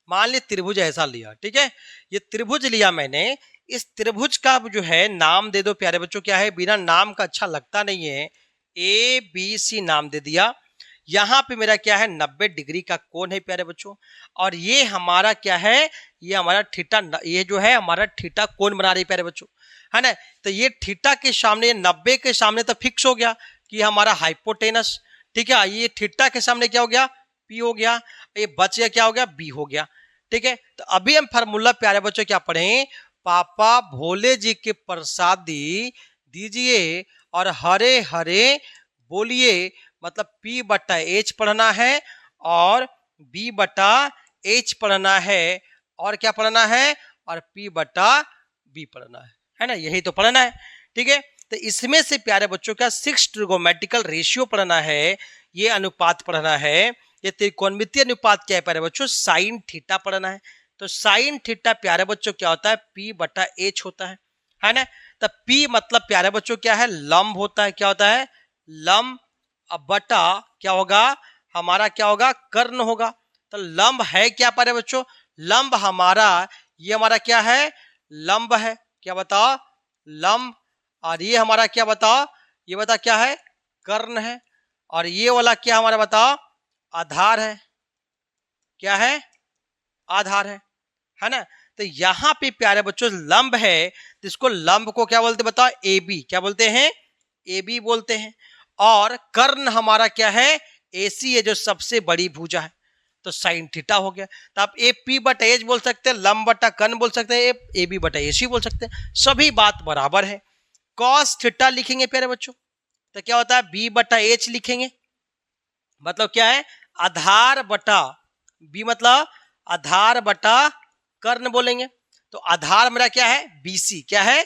मान ली त्रिभुज ऐसा लिया, ठीक है, ये त्रिभुज लिया मैंने, इस त्रिभुज का जो है नाम दे दो प्यारे बच्चों, क्या है, बिना नाम का अच्छा लगता नहीं है, ABC नाम दे दिया। यहाँ पे मेरा क्या है 90 डिग्री का कोण है प्यारे बच्चों, और ये हमारा क्या है, ये हमारा थीटा, ये जो है हमारा थीटा कोण बना रही है प्यारे बच्चों, है ना। तो ये थीटा के सामने 90 के सामने तो फिक्स हो गया कि हमारा हाइपोटेनस, ठीक है, ये थीटा के सामने क्या हो गया, P हो गया, ये बच गया क्या हो गया, B हो गया, ठीक है। तो अभी हम फार्मूला प्यारे बच्चों क्या पढ़े, पापा भोले जी के प्रसादी दीजिए और हरे हरे बोलिए, मतलब P बटा H पढ़ना है और B बटा H पढ़ना है और क्या पढ़ना है, और P बटा B पढ़ना है ना, यही तो पढ़ना है, ठीक है। तो इसमें से प्यारे बच्चों का 6 ट्रिगोमेट्रिकल रेशियो पढ़ना है, ये अनुपात पढ़ना है, ये त्रिकोणमितीय अनुपात क्या है प्यारे बच्चों, साइन थीटा पढ़ना है। तो साइन थीटा प्यारे बच्चों क्या होता है, P बटा H होता है ना। तो P मतलब प्यारे बच्चों क्या है, लंब होता है, क्या होता है, लंब, अब बटा क्या होगा, हमारा क्या होगा, कर्ण होगा। तो लंब है क्या प्यारे बच्चों, लंब हमारा, ये हमारा क्या है, लंब है, क्या बताओ, लंब, और ये हमारा क्या बताओ, ये बता क्या है, कर्ण है, और ये वाला क्या हमारा बताओ, आधार है, क्या है, आधार है ना। तो यहां पे प्यारे बच्चों लंब है, तो इसको लंब को क्या बोलते बताओ, AB, क्या बोलते हैं, AB बोलते हैं। और कर्ण हमारा क्या है, AC है, जो सबसे बड़ी भुजा है। तो साइन थीटा हो गया। तो आप ए पी बटा एच बोल सकते हैं, लंब बटा कर्ण बोल सकते हैं, ए बी बटा एसी बोल सकते हैं, सभी बात बराबर है। कॉस थीटा लिखेंगे प्यारे बच्चों तो क्या होता है, बी बटा एच लिखेंगे, मतलब क्या है, आधार बटा, बी मतलब आधार बटा कर्ण बोलेंगे। तो आधार मेरा क्या है, बीसी, क्या है,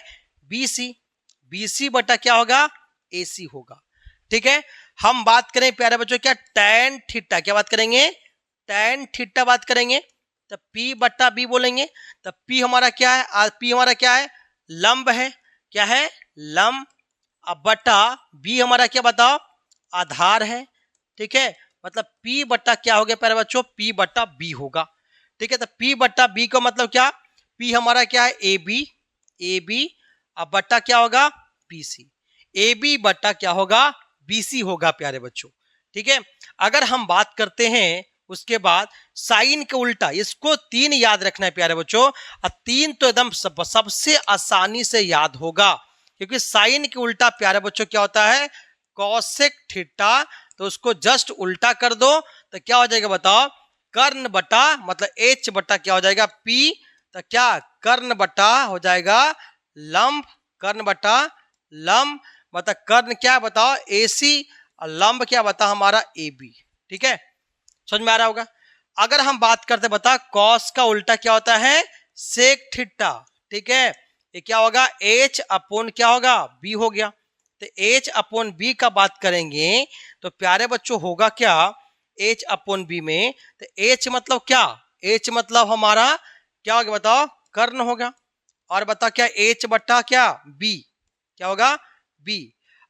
बीसी, बीसी बटा क्या होगा, एसी होगा। ठीक है, हम बात करें प्यारे बच्चों क्या, टैन थीटा, क्या बात करेंगे, टैन थीटा बात करेंगे। तो पी बटा बी बोलेंगे। तो पी हमारा क्या है, पी हमारा क्या है, लंब है, क्या है, लंब। अब बटा बी हमारा क्या बताओ, आधार है। ठीक है, मतलब P बट्टा क्या हो गया प्यारे बच्चों, P बट्टा B होगा। ठीक है, तो P बट्टा B का मतलब क्या, P हमारा क्या है, AB, अब बट्टा क्या होगा, BC, AB बट्टा क्या होगा, BC होगा प्यारे बच्चों। ठीक है, अगर हम बात करते हैं उसके बाद साइन के उल्टा, इसको 3 याद रखना है प्यारे बच्चों, और 3 तो एकदम सबसे आसानी से याद होगा, क्योंकि साइन के उल्टा प्यारे बच्चों क्या होता है, कॉसेक थीटा। तो उसको जस्ट उल्टा कर दो तो क्या हो जाएगा बताओ, कर्ण बटा, मतलब एच बटा क्या हो जाएगा, पी, तो क्या कर्ण बटा हो जाएगा लंब, कर्ण बटा लंब, मतलब कर्ण क्या बताओ, एसी, और लंब क्या बता हमारा AB। ठीक है, समझ में आ रहा होगा। अगर हम बात करते बता कॉस का उल्टा क्या होता है, सेक थीटा। ठीक है, ये क्या होगा, H अपॉन क्या होगा, B हो गया। तो H अपॉन बी का बात करेंगे तो प्यारे बच्चों होगा क्या, H अपॉन बी में, तो H मतलब क्या, H मतलब हमारा क्या होगा बताओ, कर्ण होगा। और बता क्या, H बटा क्या B, क्या होगा B,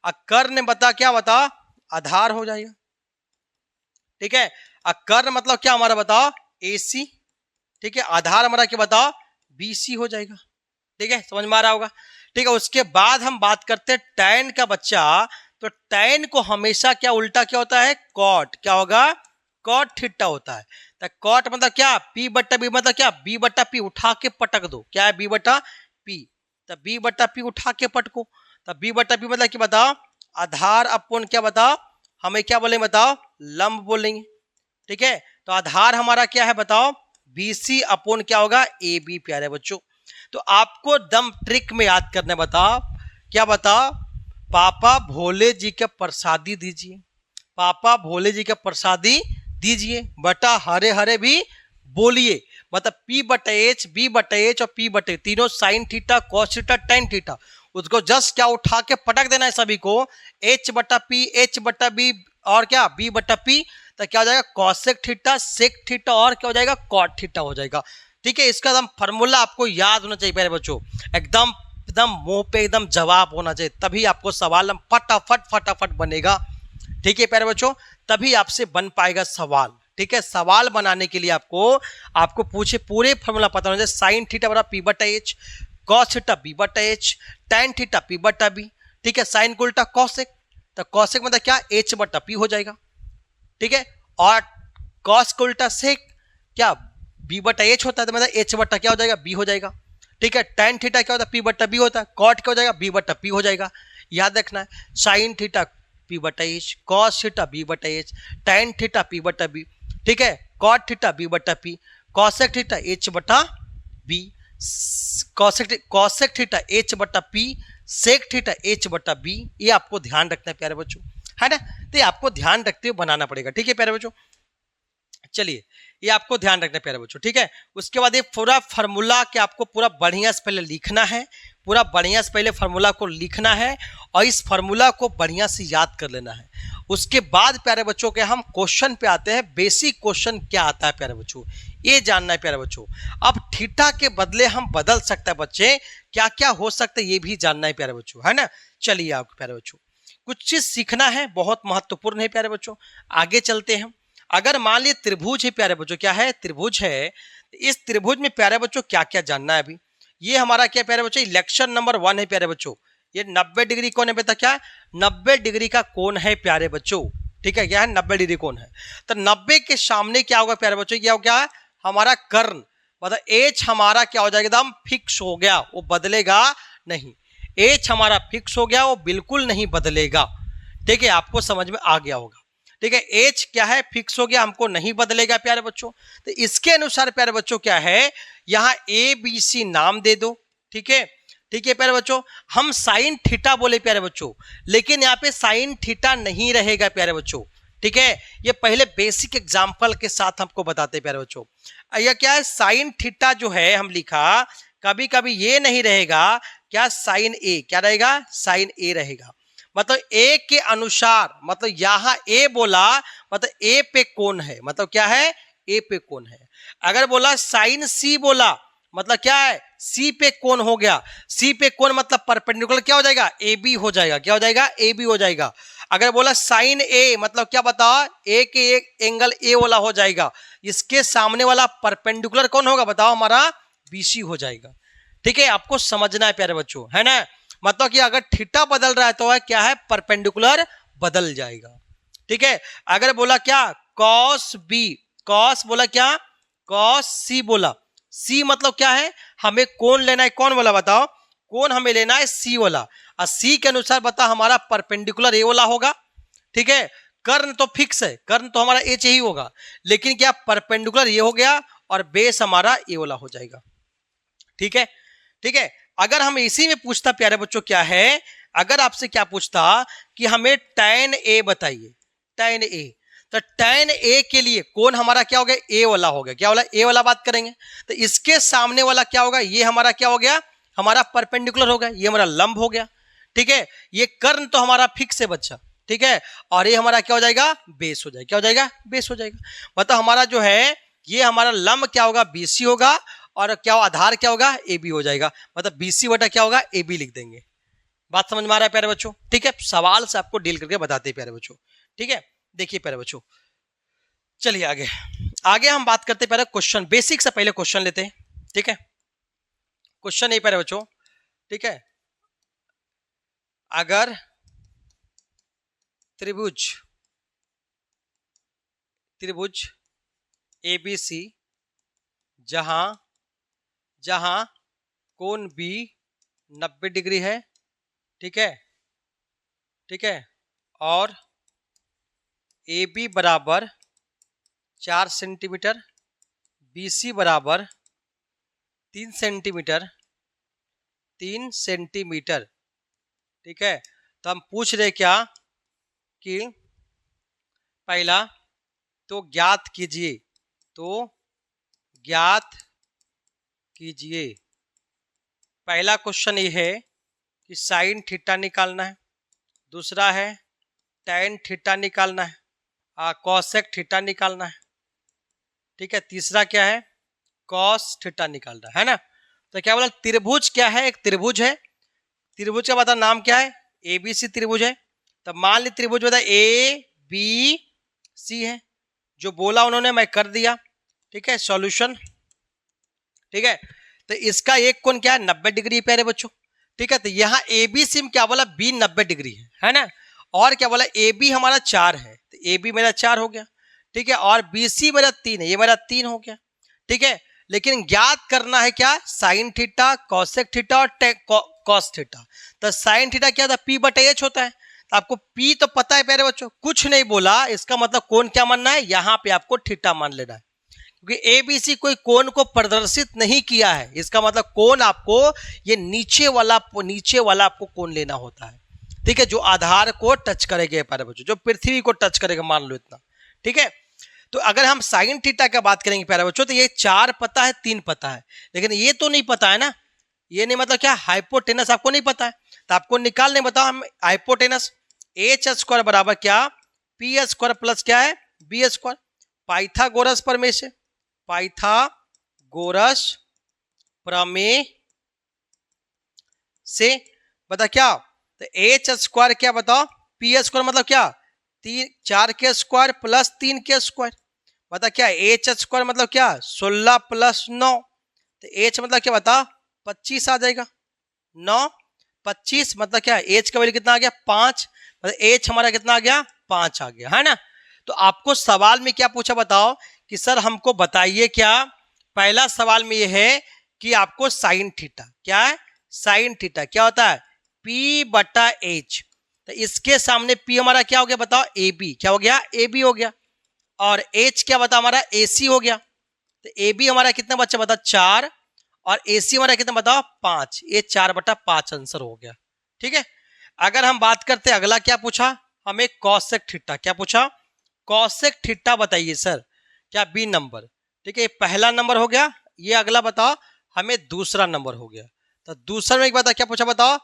और कर्ण बता क्या बताओ, आधार हो जाएगा। ठीक है, और कर्ण मतलब क्या हमारा बताओ, AC। ठीक है, आधार हमारा क्या बताओ, BC हो जाएगा। ठीक है, समझ में आ रहा होगा। ठीक है, उसके बाद हम बात करते हैं टैन का बच्चा। तो टैन को हमेशा क्या उल्टा क्या होता है, कॉट, क्या होगा, कॉट थीटा होता है। तो कॉट मतलब क्या, पी बट्टा बी, मतलब क्या, बी बट्टा पी उठा के पटक दो, क्या है, बी बट्टा पी। तो बी बट्टा पी उठा के पटको, तो बी बट्टा पी मतलब क्या बताओ, आधार अपॉन क्या बताओ, हमें क्या बोलेंगे बताओ, लंब बोलेंगे। ठीक है, तो आधार हमारा क्या है बताओ, BC अपॉन क्या होगा, AB प्यारे बच्चों। तो आपको दम ट्रिक में याद करने बताओ, क्या बताओ, पापा भोले जी के प्रसादी दीजिए, पापा भोले जी के प्रसादी दीजिए, बटा हरे हरे भी बोलिए, मतलब P बटा H, B बटा H और P बटे, तीनों sine theta, cos theta, tan theta, उसको जस्ट क्या उठा के पटक देना है सभी को, H बटा P, H बटा B और क्या B बटा P, तो क्या हो जाएगा, कॉसेक थीटा, सेक थीटा और क्या हो जाएगा, कॉट थीटा हो जाएगा। ठीक है, इसका एकदम फॉर्मूला आपको याद होना चाहिए प्यारे बच्चों, एकदम एकदम मुंह पे एकदम जवाब होना चाहिए, तभी आपको सवाल फटाफट फटाफट बनेगा। ठीक है प्यारे बच्चों, तभी आपसे बन पाएगा सवाल। ठीक है, सवाल बनाने के लिए आपको पूछे पूरे फॉर्मूला पता होना चाहिए, साइन थीटा बराबर P बटा H, कॉस थीटा B बटा H, टेन थीटा P बटा B। ठीक है, साइन को उल्टा कॉसेक, तो कॉसेक मतलब क्या, H बटा P हो जाएगा। ठीक है, और कॉस को उल्टा सेक क्या, B बटा H होता है, तो मतलब H बटा क्या हो जाएगा, B हो जाएगा। ठीक है, टेन थीटा क्या होता है, P बटा B होता है, कॉट क्या हो जाएगा, B बटा P हो जाएगा। याद रखना है, साइन थीटा P बटा H, कॉस थीटा B बटा H, टेन थीटा P बटा B। ठीक है, कॉट थीटा B बटा P, कॉसेक थीटा H बटा B, कॉसेक थीटा H बटा P, सेक थीटा H बटा B। ये आपको ध्यान रखना है प्यारे बच्चों, है ना, तो ये आपको ध्यान रखते हुए बनाना पड़ेगा। ठीक है प्यारे बच्चों, चलिए ये आपको ध्यान रखना है प्यारे बच्चों। ठीक है, उसके बाद ये पूरा फार्मूला के आपको पूरा बढ़िया से पहले लिखना है, पूरा बढ़िया से पहले फार्मूला को लिखना है और इस फार्मूला को बढ़िया से याद कर लेना है। उसके बाद प्यारे बच्चों के हम क्वेश्चन पे आते हैं, बेसिक क्वेश्चन क्या आता है प्यारे बच्चों, ये जानना है प्यारे बच्चों। अब थीटा के बदले हम बदल सकते हैं बच्चे, क्या क्या हो सकता है ये भी जानना है प्यारे बच्चों, है ना। चलिए आपको प्यारे बच्चों कुछ चीज सीखना है, बहुत महत्वपूर्ण है प्यारे बच्चों। आगे चलते हैं, अगर मान लीजिए त्रिभुज है प्यारे बच्चों, क्या है, त्रिभुज है, इस त्रिभुज में प्यारे बच्चों क्या क्या जानना है अभी। ये हमारा क्या प्यारे बच्चों, इलेक्शन नंबर 1 है प्यारे बच्चों। ये 90 डिग्री कोण है बेटा, क्या है 90 डिग्री का कोण है प्यारे बच्चों। ठीक है, क्या है 90 डिग्री कोण है। तो 90 के सामने क्या होगा प्यारे बच्चों, क्या हो गया हमारा कर्ण, मतलब एच हमारा क्या हो जाएगा, एकदम फिक्स हो गया, वो बदलेगा नहीं। एच हमारा फिक्स हो गया, वो बिल्कुल नहीं बदलेगा। ठीक है, आपको समझ में आ गया होगा। ठीक है, एच क्या है, फिक्स हो गया, हमको नहीं बदलेगा प्यारे बच्चों। तो इसके अनुसार प्यारे बच्चों क्या है, यहाँ ए बी सी नाम दे दो। ठीक है, ठीक है प्यारे बच्चों, हम साइन थीटा बोले प्यारे बच्चों, लेकिन यहाँ पे साइन थीटा नहीं रहेगा प्यारे बच्चों। ठीक है, ये पहले बेसिक एग्जांपल के साथ हमको बताते प्यारे बच्चों। यह क्या है, साइन थीटा जो है हम लिखा, कभी कभी ये नहीं रहेगा क्या, साइन ए, क्या रहेगा, साइन ए रहेगा। मतलब ए के अनुसार, मतलब यहां ए बोला मतलब ए पे कौन है, मतलब क्या है, ए पे कौन है। अगर बोला साइन सी बोला, मतलब क्या है, सी पे कौन हो गया, सी पे कौन मतलब परपेंडिकुलर क्या हो जाएगा, ए बी हो जाएगा, क्या हो जाएगा, ए बी हो जाएगा। अगर बोला साइन ए, मतलब क्या बताओ, ए के एक एंगल ए वाला हो जाएगा, इसके सामने वाला परपेंडिकुलर कौन होगा बताओ, हमारा बीसी हो जाएगा। ठीक है, आपको समझना है प्यारे बच्चों, है ना। मतलब कि अगर थीटा बदल रहा है तो क्या है, परपेंडिकुलर बदल जाएगा। ठीक है, अगर बोला क्या, कॉस बी, कॉस बोला क्या, कॉस सी बोला, सी मतलब क्या है, हमें कौन लेना है, कौन वाला बताओ, कौन हमें लेना है, सी वाला। और सी के अनुसार बता हमारा परपेंडिकुलर ए वाला होगा। ठीक है, कर्ण तो फिक्स है, कर्ण तो हमारा एच ही होगा, लेकिन क्या परपेंडिकुलर ये हो गया और बेस हमारा ए वाला हो जाएगा। ठीक है, ठीक है, अगर हम इसी में पूछता प्यारे बच्चों क्या है, अगर आपसे क्या पूछता कि हमें tan ए बताइए, tan ए, तो tan ए के लिए कौन हमारा क्या हो गया, ए वाला हो गया, क्या वाला, ए वाला बात करेंगे। तो इसके सामने वाला क्या होगा, ये हमारा क्या हो गया, हमारा परपेंडिकुलर हो गया, ये हमारा लंब हो गया। ठीक है, ये कर्ण तो हमारा फिक्स है बच्चा। ठीक है, और ये हमारा क्या हो जाएगा, बेस हो जाएगा, क्या हो जाएगा, बेस हो जाएगा। मतलब हमारा जो है ये हमारा लंब क्या होगा, बीसी होगा, और क्या आधार क्या होगा, ए बी हो जाएगा। मतलब बीसी बटा क्या होगा, ए बी लिख देंगे। बात समझ में आ रहा है प्यारे बच्चों। ठीक है, सवाल से आपको डील करके बताते हैं प्यारे बच्चों। ठीक है, देखिए प्यारे बच्चों, चलिए आगे आगे हम बात करते हैं प्यारे क्वेश्चन, बेसिक से पहले क्वेश्चन लेते हैं। ठीक है, क्वेश्चन ये प्यारे बच्चों, ठीक है, अगर त्रिभुज त्रिभुज एबीसी जहां जहां कोण बी 90 डिग्री है, ठीक है, ठीक है, और ए बी बराबर 4 सेंटीमीटर, बी सी बराबर 3 सेंटीमीटर, 3 सेंटीमीटर। ठीक है, तो हम पूछ रहे क्या कि पहला तो ज्ञात कीजिए, तो ज्ञात कीजिए। पहला क्वेश्चन ये है कि साइन थीटा निकालना है, दूसरा है टैन थीटा निकालना है, कॉसेक थीटा निकालना है। ठीक है, तीसरा क्या है, कॉस थीटा निकालना है ना। तो क्या बोला, त्रिभुज क्या है, एक त्रिभुज है, त्रिभुज का बता नाम क्या है, एबीसी त्रिभुज है। तो मान ली त्रिभुज बता ए बी सी है, जो बोला उन्होंने मैं कर दिया। ठीक है, सॉल्यूशन। ठीक है, तो इसका एक कोण क्या है, 90 डिग्री प्यारे बच्चों। ठीक है, तो यहाँ ए बी सी में क्या बोला, बी 90 डिग्री है ना। और क्या बोला, ए बी हमारा 4 है, तो ए बी मेरा 4 हो गया। ठीक है, और बी सी मेरा 3 है, ये मेरा 3 हो गया। ठीक है, लेकिन ज्ञात करना है क्या, साइन थीटा, कॉसेक थीटा और कॉस थीटा। तो साइन थीटा क्या था, पी बटा एच होता है। तो आपको पी तो पता है प्यारे बच्चों, कुछ नहीं बोला, इसका मतलब कोण क्या मानना है, यहाँ पे आपको थीटा मान लेना है, क्योंकि एबीसी कोई कोण को प्रदर्शित नहीं किया है। इसका मतलब कोण आपको ये नीचे वाला आपको कोण लेना होता है। ठीक है, जो आधार को टच करेगा प्यारे बच्चों, जो पृथ्वी को टच करेगा, मान लो इतना। ठीक है, तो अगर हम साइन थीटा का बात करेंगे प्यारे बच्चों, तो ये 4 पता है, 3 पता है, लेकिन ये तो नहीं पता है ना। ये नहीं मतलब क्या, हाइपोटेनस आपको नहीं पता है, तो आपको निकालने बताओ हम हाइपोटेनस। एच स्क्वायर बराबर क्या, पी स्क्वायर प्लस क्या है, बी स्क्वायर। पाइथागोरस प्रमेय से, पाइथागोरस प्रमेय से बता क्या, तो एच स्क्वायर क्या बताओ, पी स्क्वायर मतलब क्या, 4 के स्क्वायर प्लस 3 के स्क्वायर। बता क्या, एच स्क्वायर मतलब क्या, 16 प्लस 9, तो एच मतलब क्या बता, 25 आ जाएगा। 9 25 मतलब क्या, एच का वैल्यू कितना आ गया, 5, मतलब एच हमारा कितना आ गया, 5 आ गया, है ना। तो आपको सवाल में क्या पूछा बताओ कि सर हमको बताइए क्या, पहला सवाल में ये है कि आपको साइन थीटा क्या है, साइन थीटा क्या होता है, पी बटा एच। तो इसके सामने P हमारा क्या हो गया बताओ, AB। क्या हो गया, AB हो गया। और H क्या बता हमारा, AC हो गया। तो AB हमारा कितना बच्चा बता, 4, और AC हमारा कितना बताओ, 5। ये 4/5 आंसर हो गया। ठीक है। अगर हम बात करते हैं, अगला क्या पूछा हमें, कॉसेक थीटा। क्या पूछा, कॉसेक थीटा बताइए सर। क्या, बी नंबर। ठीक है, पहला नंबर हो गया। ये अगला बताओ हमें दूसरा नंबर हो गया। तो दूसरा में एक बात क्या पूछा बताओ,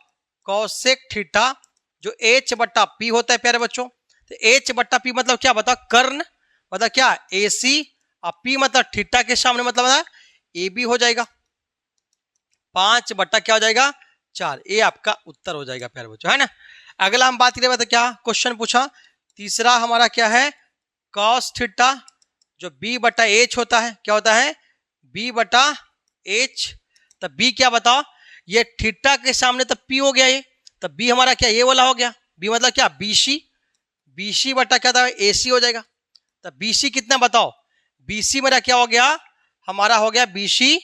कॉसेक थीटा जो H/P होता है प्यारे बच्चों। तो H/P मतलब क्या बताओ, कर्ण, मतलब क्या AC, और P मतलब थीटा के सामने मतलब AB हो जाएगा। 5 बट्टा क्या हो जाएगा, 4। ये आपका उत्तर हो जाएगा प्यारे बच्चों, है ना। अगला हम बात करें, क्या क्वेश्चन पूछा, तीसरा हमारा क्या है, कॉस थीटा जो B/H होता है। क्या होता है, B/H। तो B क्या बताओ, ये थीटा के सामने तो P हो गया ये, तो B हमारा क्या ये वाला हो गया। B मतलब क्या, BC बटा क्या था, AC हो जाएगा। तो BC कितना बताओ, BC मेरा क्या हो गया, हमारा हो गया BC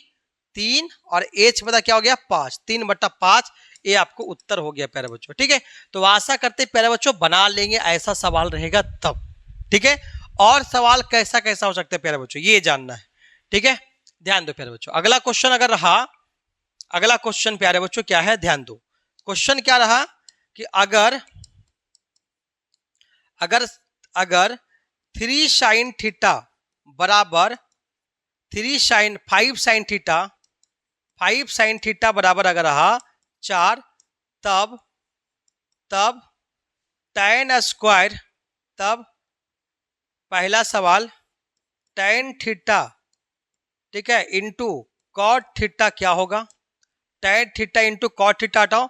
3, और H बता क्या हो गया 5, 3/5। ये आपको उत्तर हो गया प्यारे बच्चों। ठीक है, तो आशा करते प्यारे बच्चों बना लेंगे, ऐसा सवाल रहेगा तब। ठीक है, और सवाल कैसा कैसा हो सकता है प्यारे बच्चों, ये जानना है। ठीक है, ध्यान दो प्यारे बच्चों। अगला क्वेश्चन अगर रहा, अगला क्वेश्चन प्यारे बच्चों क्या है, ध्यान दो। क्वेश्चन क्या रहा कि अगर अगर अगर 3 sin थीटा बराबर 5 sin थीटा, 5 sin थीटा बराबर अगर रहा 4, तब tan स्क्वायर, तब पहला सवाल tan थीटा, ठीक है, इंटू कॉट थीटा क्या होगा। tan theta into cot theta हटाओ,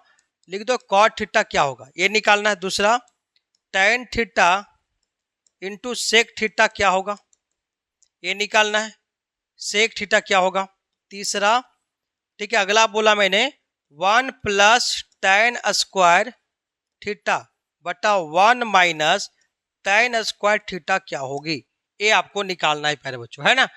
लिख दो कॉट थीटा क्या होगा, ये निकालना है। दूसरा tan theta into sec theta क्या होगा, ये निकालना है। सेक थीटा क्या होगा। तीसरा, ठीक है, अगला बोला मैंने 1 प्लस tan स्क्वायर थीटा बटा 1 माइनस tan स्क्वायर थीटा क्या होगी, ये आपको निकालना है प्यारे बच्चों, है ना।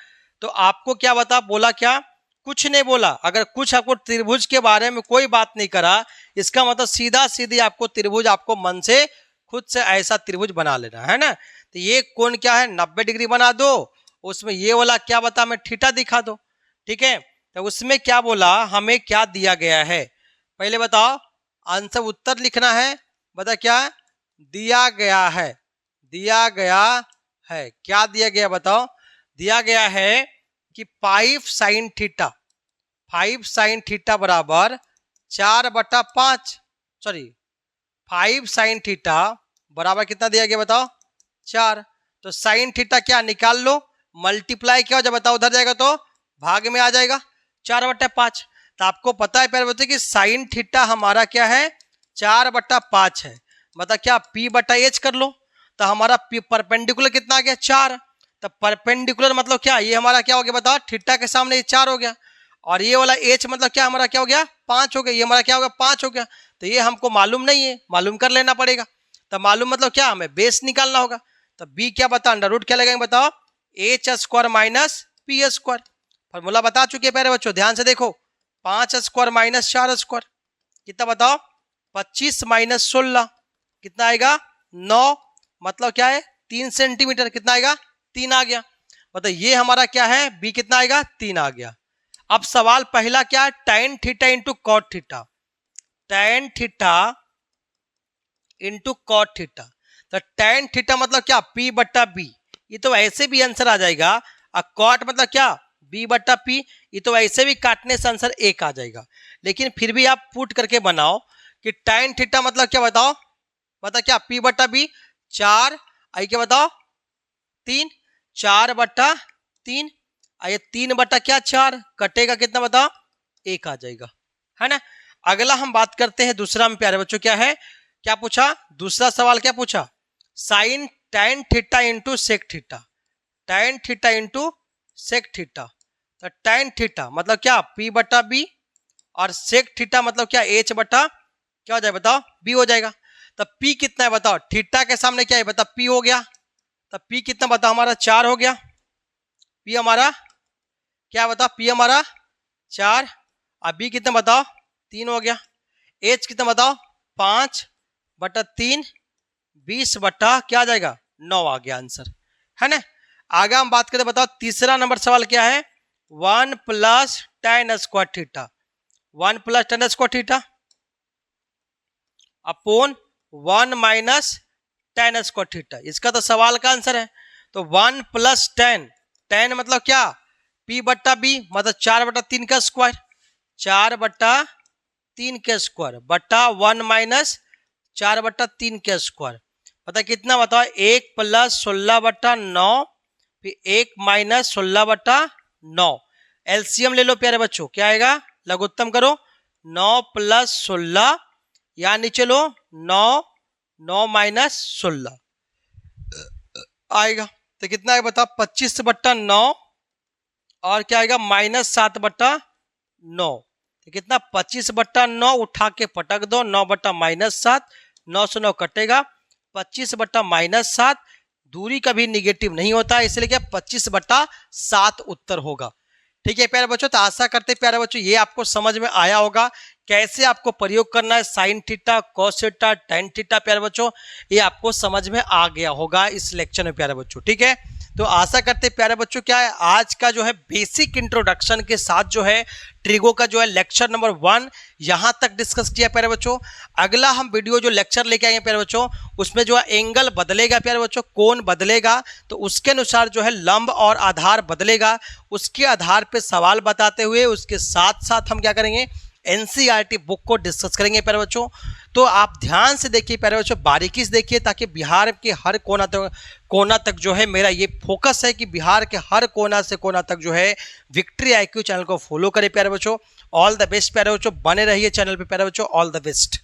तो आपको क्या बता बोला, क्या कुछ नहीं बोला। अगर कुछ आपको त्रिभुज के बारे में कोई बात नहीं करा, इसका मतलब सीधा सीधी आपको त्रिभुज, आपको मन से खुद से ऐसा त्रिभुज बना लेना है ना। तो ये कोण क्या है, 90 डिग्री बना दो, उसमें ये वाला क्या बता मैं थीटा दिखा दो। ठीक है, तो उसमें क्या बोला, हमें क्या दिया गया है, पहले बताओ आंसर, उत्तर लिखना है। बता क्या दिया गया है, दिया गया है, क्या दिया गया बताओ। दिया गया है कि 5 sin थीटा, 5 sin थीटा बराबर 4/5, सॉरी 5 sin थीटा बराबर कितना दिया गया बताओ, 4। तो sin थीटा क्या निकाल लो, मल्टीप्लाई क्या हो जाए बताओ, उधर जाएगा तो भाग में आ जाएगा 4/5। तो आपको पता है प्यारे बच्चे कि sin थीटा हमारा क्या है 4/5 है। मतलब क्या P/H कर लो, तो हमारा परपेंडिकुलर कितना आ गया 4। तो परपेंडिकुलर मतलब क्या, ये हमारा क्या हो गया बताओ, थीटा के सामने ये 4 हो गया, और ये वाला H मतलब क्या हमारा क्या हो गया 5 हो गया, ये हमारा क्या हो गया 5 हो गया। तो ये हमको मालूम नहीं है, मालूम कर लेना पड़ेगा। तो मालूम मतलब क्या, हमें बेस निकालना होगा। तो B क्या बता, अंडर रूट क्या लगेगा बताओ, H square minus P square. Formula बता चुके हैं प्यारे बच्चों, ध्यान से देखो, 5 स्क्वायर माइनस 4 स्क्वायर कितना बताओ, 25 माइनस 16 कितना आएगा 9, मतलब क्या है 3 सेंटीमीटर, कितना आएगा 3 आ गया। मतलब ये हमारा क्या है B कितना आएगा 3 आ गया। अब सवाल पहला क्या है, tan theta into cot theta, tan theta into cot theta. तो tan थीटा मतलब क्या P/B, ये तो ऐसे भी आंसर आ जाएगा। और कॉट मतलब क्या B/P, ये तो ऐसे भी काटने से आंसर 1 आ जाएगा। लेकिन फिर भी आप पुट करके बनाओ कि tan थीटा मतलब क्या बताओ, बता क्या P/B 4, आई क्या बताओ 3, 4/3, ये 3/4 कटेगा कितना बताओ 1 आ जाएगा, है ना। अगला हम बात करते हैं दूसरा में प्यारे बच्चों, क्या है, क्या पूछा दूसरा सवाल, क्या पूछा sine tan theta into sec theta, tan theta into sec theta. तो tan थीटा मतलब क्या P/B, और सेक थीटा मतलब क्या H बटा क्या हो जाए बताओ B हो जाएगा। तो P कितना है बताओ, थीटा के सामने क्या है बताओ P हो गया। तो P कितना बताओ हमारा 4 हो गया। P हमारा क्या बताओ, P हमारा 4, और B कितना बताओ 3 हो गया। H कितना बताओ 5, बटा 3, 20 बटा क्या आ जाएगा 9 आ गया आंसर, है ना। आगे हम बात करें, बताओ तीसरा नंबर सवाल क्या है। 1 plus tan square theta, 1 plus tan square theta upon 1 minus tan square theta, इसका तो सवाल का आंसर है। तो 1 प्लस tan मतलब क्या, p बट्टा b मतलब 4 बटा 3 का स्क्वायर, 4 बटा 3 के स्क्वायर बटा 1 माइनस 4 बटा 3 के स्क्वायर, पता कितना, बताओ 1 प्लस 16 बटा 9, फिर 1 माइनस 16 बटा 9। एलसीएम ले लो प्यारे बच्चों, क्या आएगा, लघुत्तम करो, 9 प्लस 16 या नीचे लो 9, 9 माइनस 16 आएगा, तो कितना है बताओ 25 बट्टा 9 और क्या आएगा माइनस 7 बट्टा 9, तो कितना 25 बट्टा 9 उठा के पटक दो, 9 बट्टा माइनस 7, 9 से 9 कटेगा, 25 बट्टा माइनस 7, दूरी कभी निगेटिव नहीं होता, इसलिए क्या 25 बट्टा 7 उत्तर होगा। ठीक है प्यारे बच्चों, तो आशा करते प्यारे बच्चों ये आपको समझ में आया होगा कैसे आपको प्रयोग करना है, sine theta, cos theta, tan theta, प्यारे बच्चों ये आपको समझ में आ गया होगा इस लेक्चर में प्यारे बच्चों। ठीक है, तो आशा करते प्यारे बच्चों क्या है, आज का जो है बेसिक इंट्रोडक्शन के साथ जो है ट्रिगो का जो है लेक्चर नंबर 1 यहां तक डिस्कस किया प्यारे बच्चों। अगला हम वीडियो जो लेक्चर लेके आएंगे प्यारे बच्चों, उसमें जो है एंगल बदलेगा प्यारे बच्चों, कोण बदलेगा, तो उसके अनुसार जो है लंब और आधार बदलेगा, उसके आधार पे सवाल बताते हुए उसके साथ साथ हम क्या करेंगे, एनसीईआरटी बुक को डिस्कस करेंगे प्यारे बच्चों। तो आप ध्यान से देखिए प्यारे बच्चों, बारीकी से देखिए, ताकि बिहार के हर कोना तक जो है मेरा ये फोकस है कि बिहार के हर कोना से कोना तक जो है विक्ट्री आईक्यू चैनल को फॉलो करें प्यारे बच्चों। ऑल द बेस्ट प्यारे बच्चों, बने रहिए चैनल पे प्यारे बच्चों, ऑल द बेस्ट।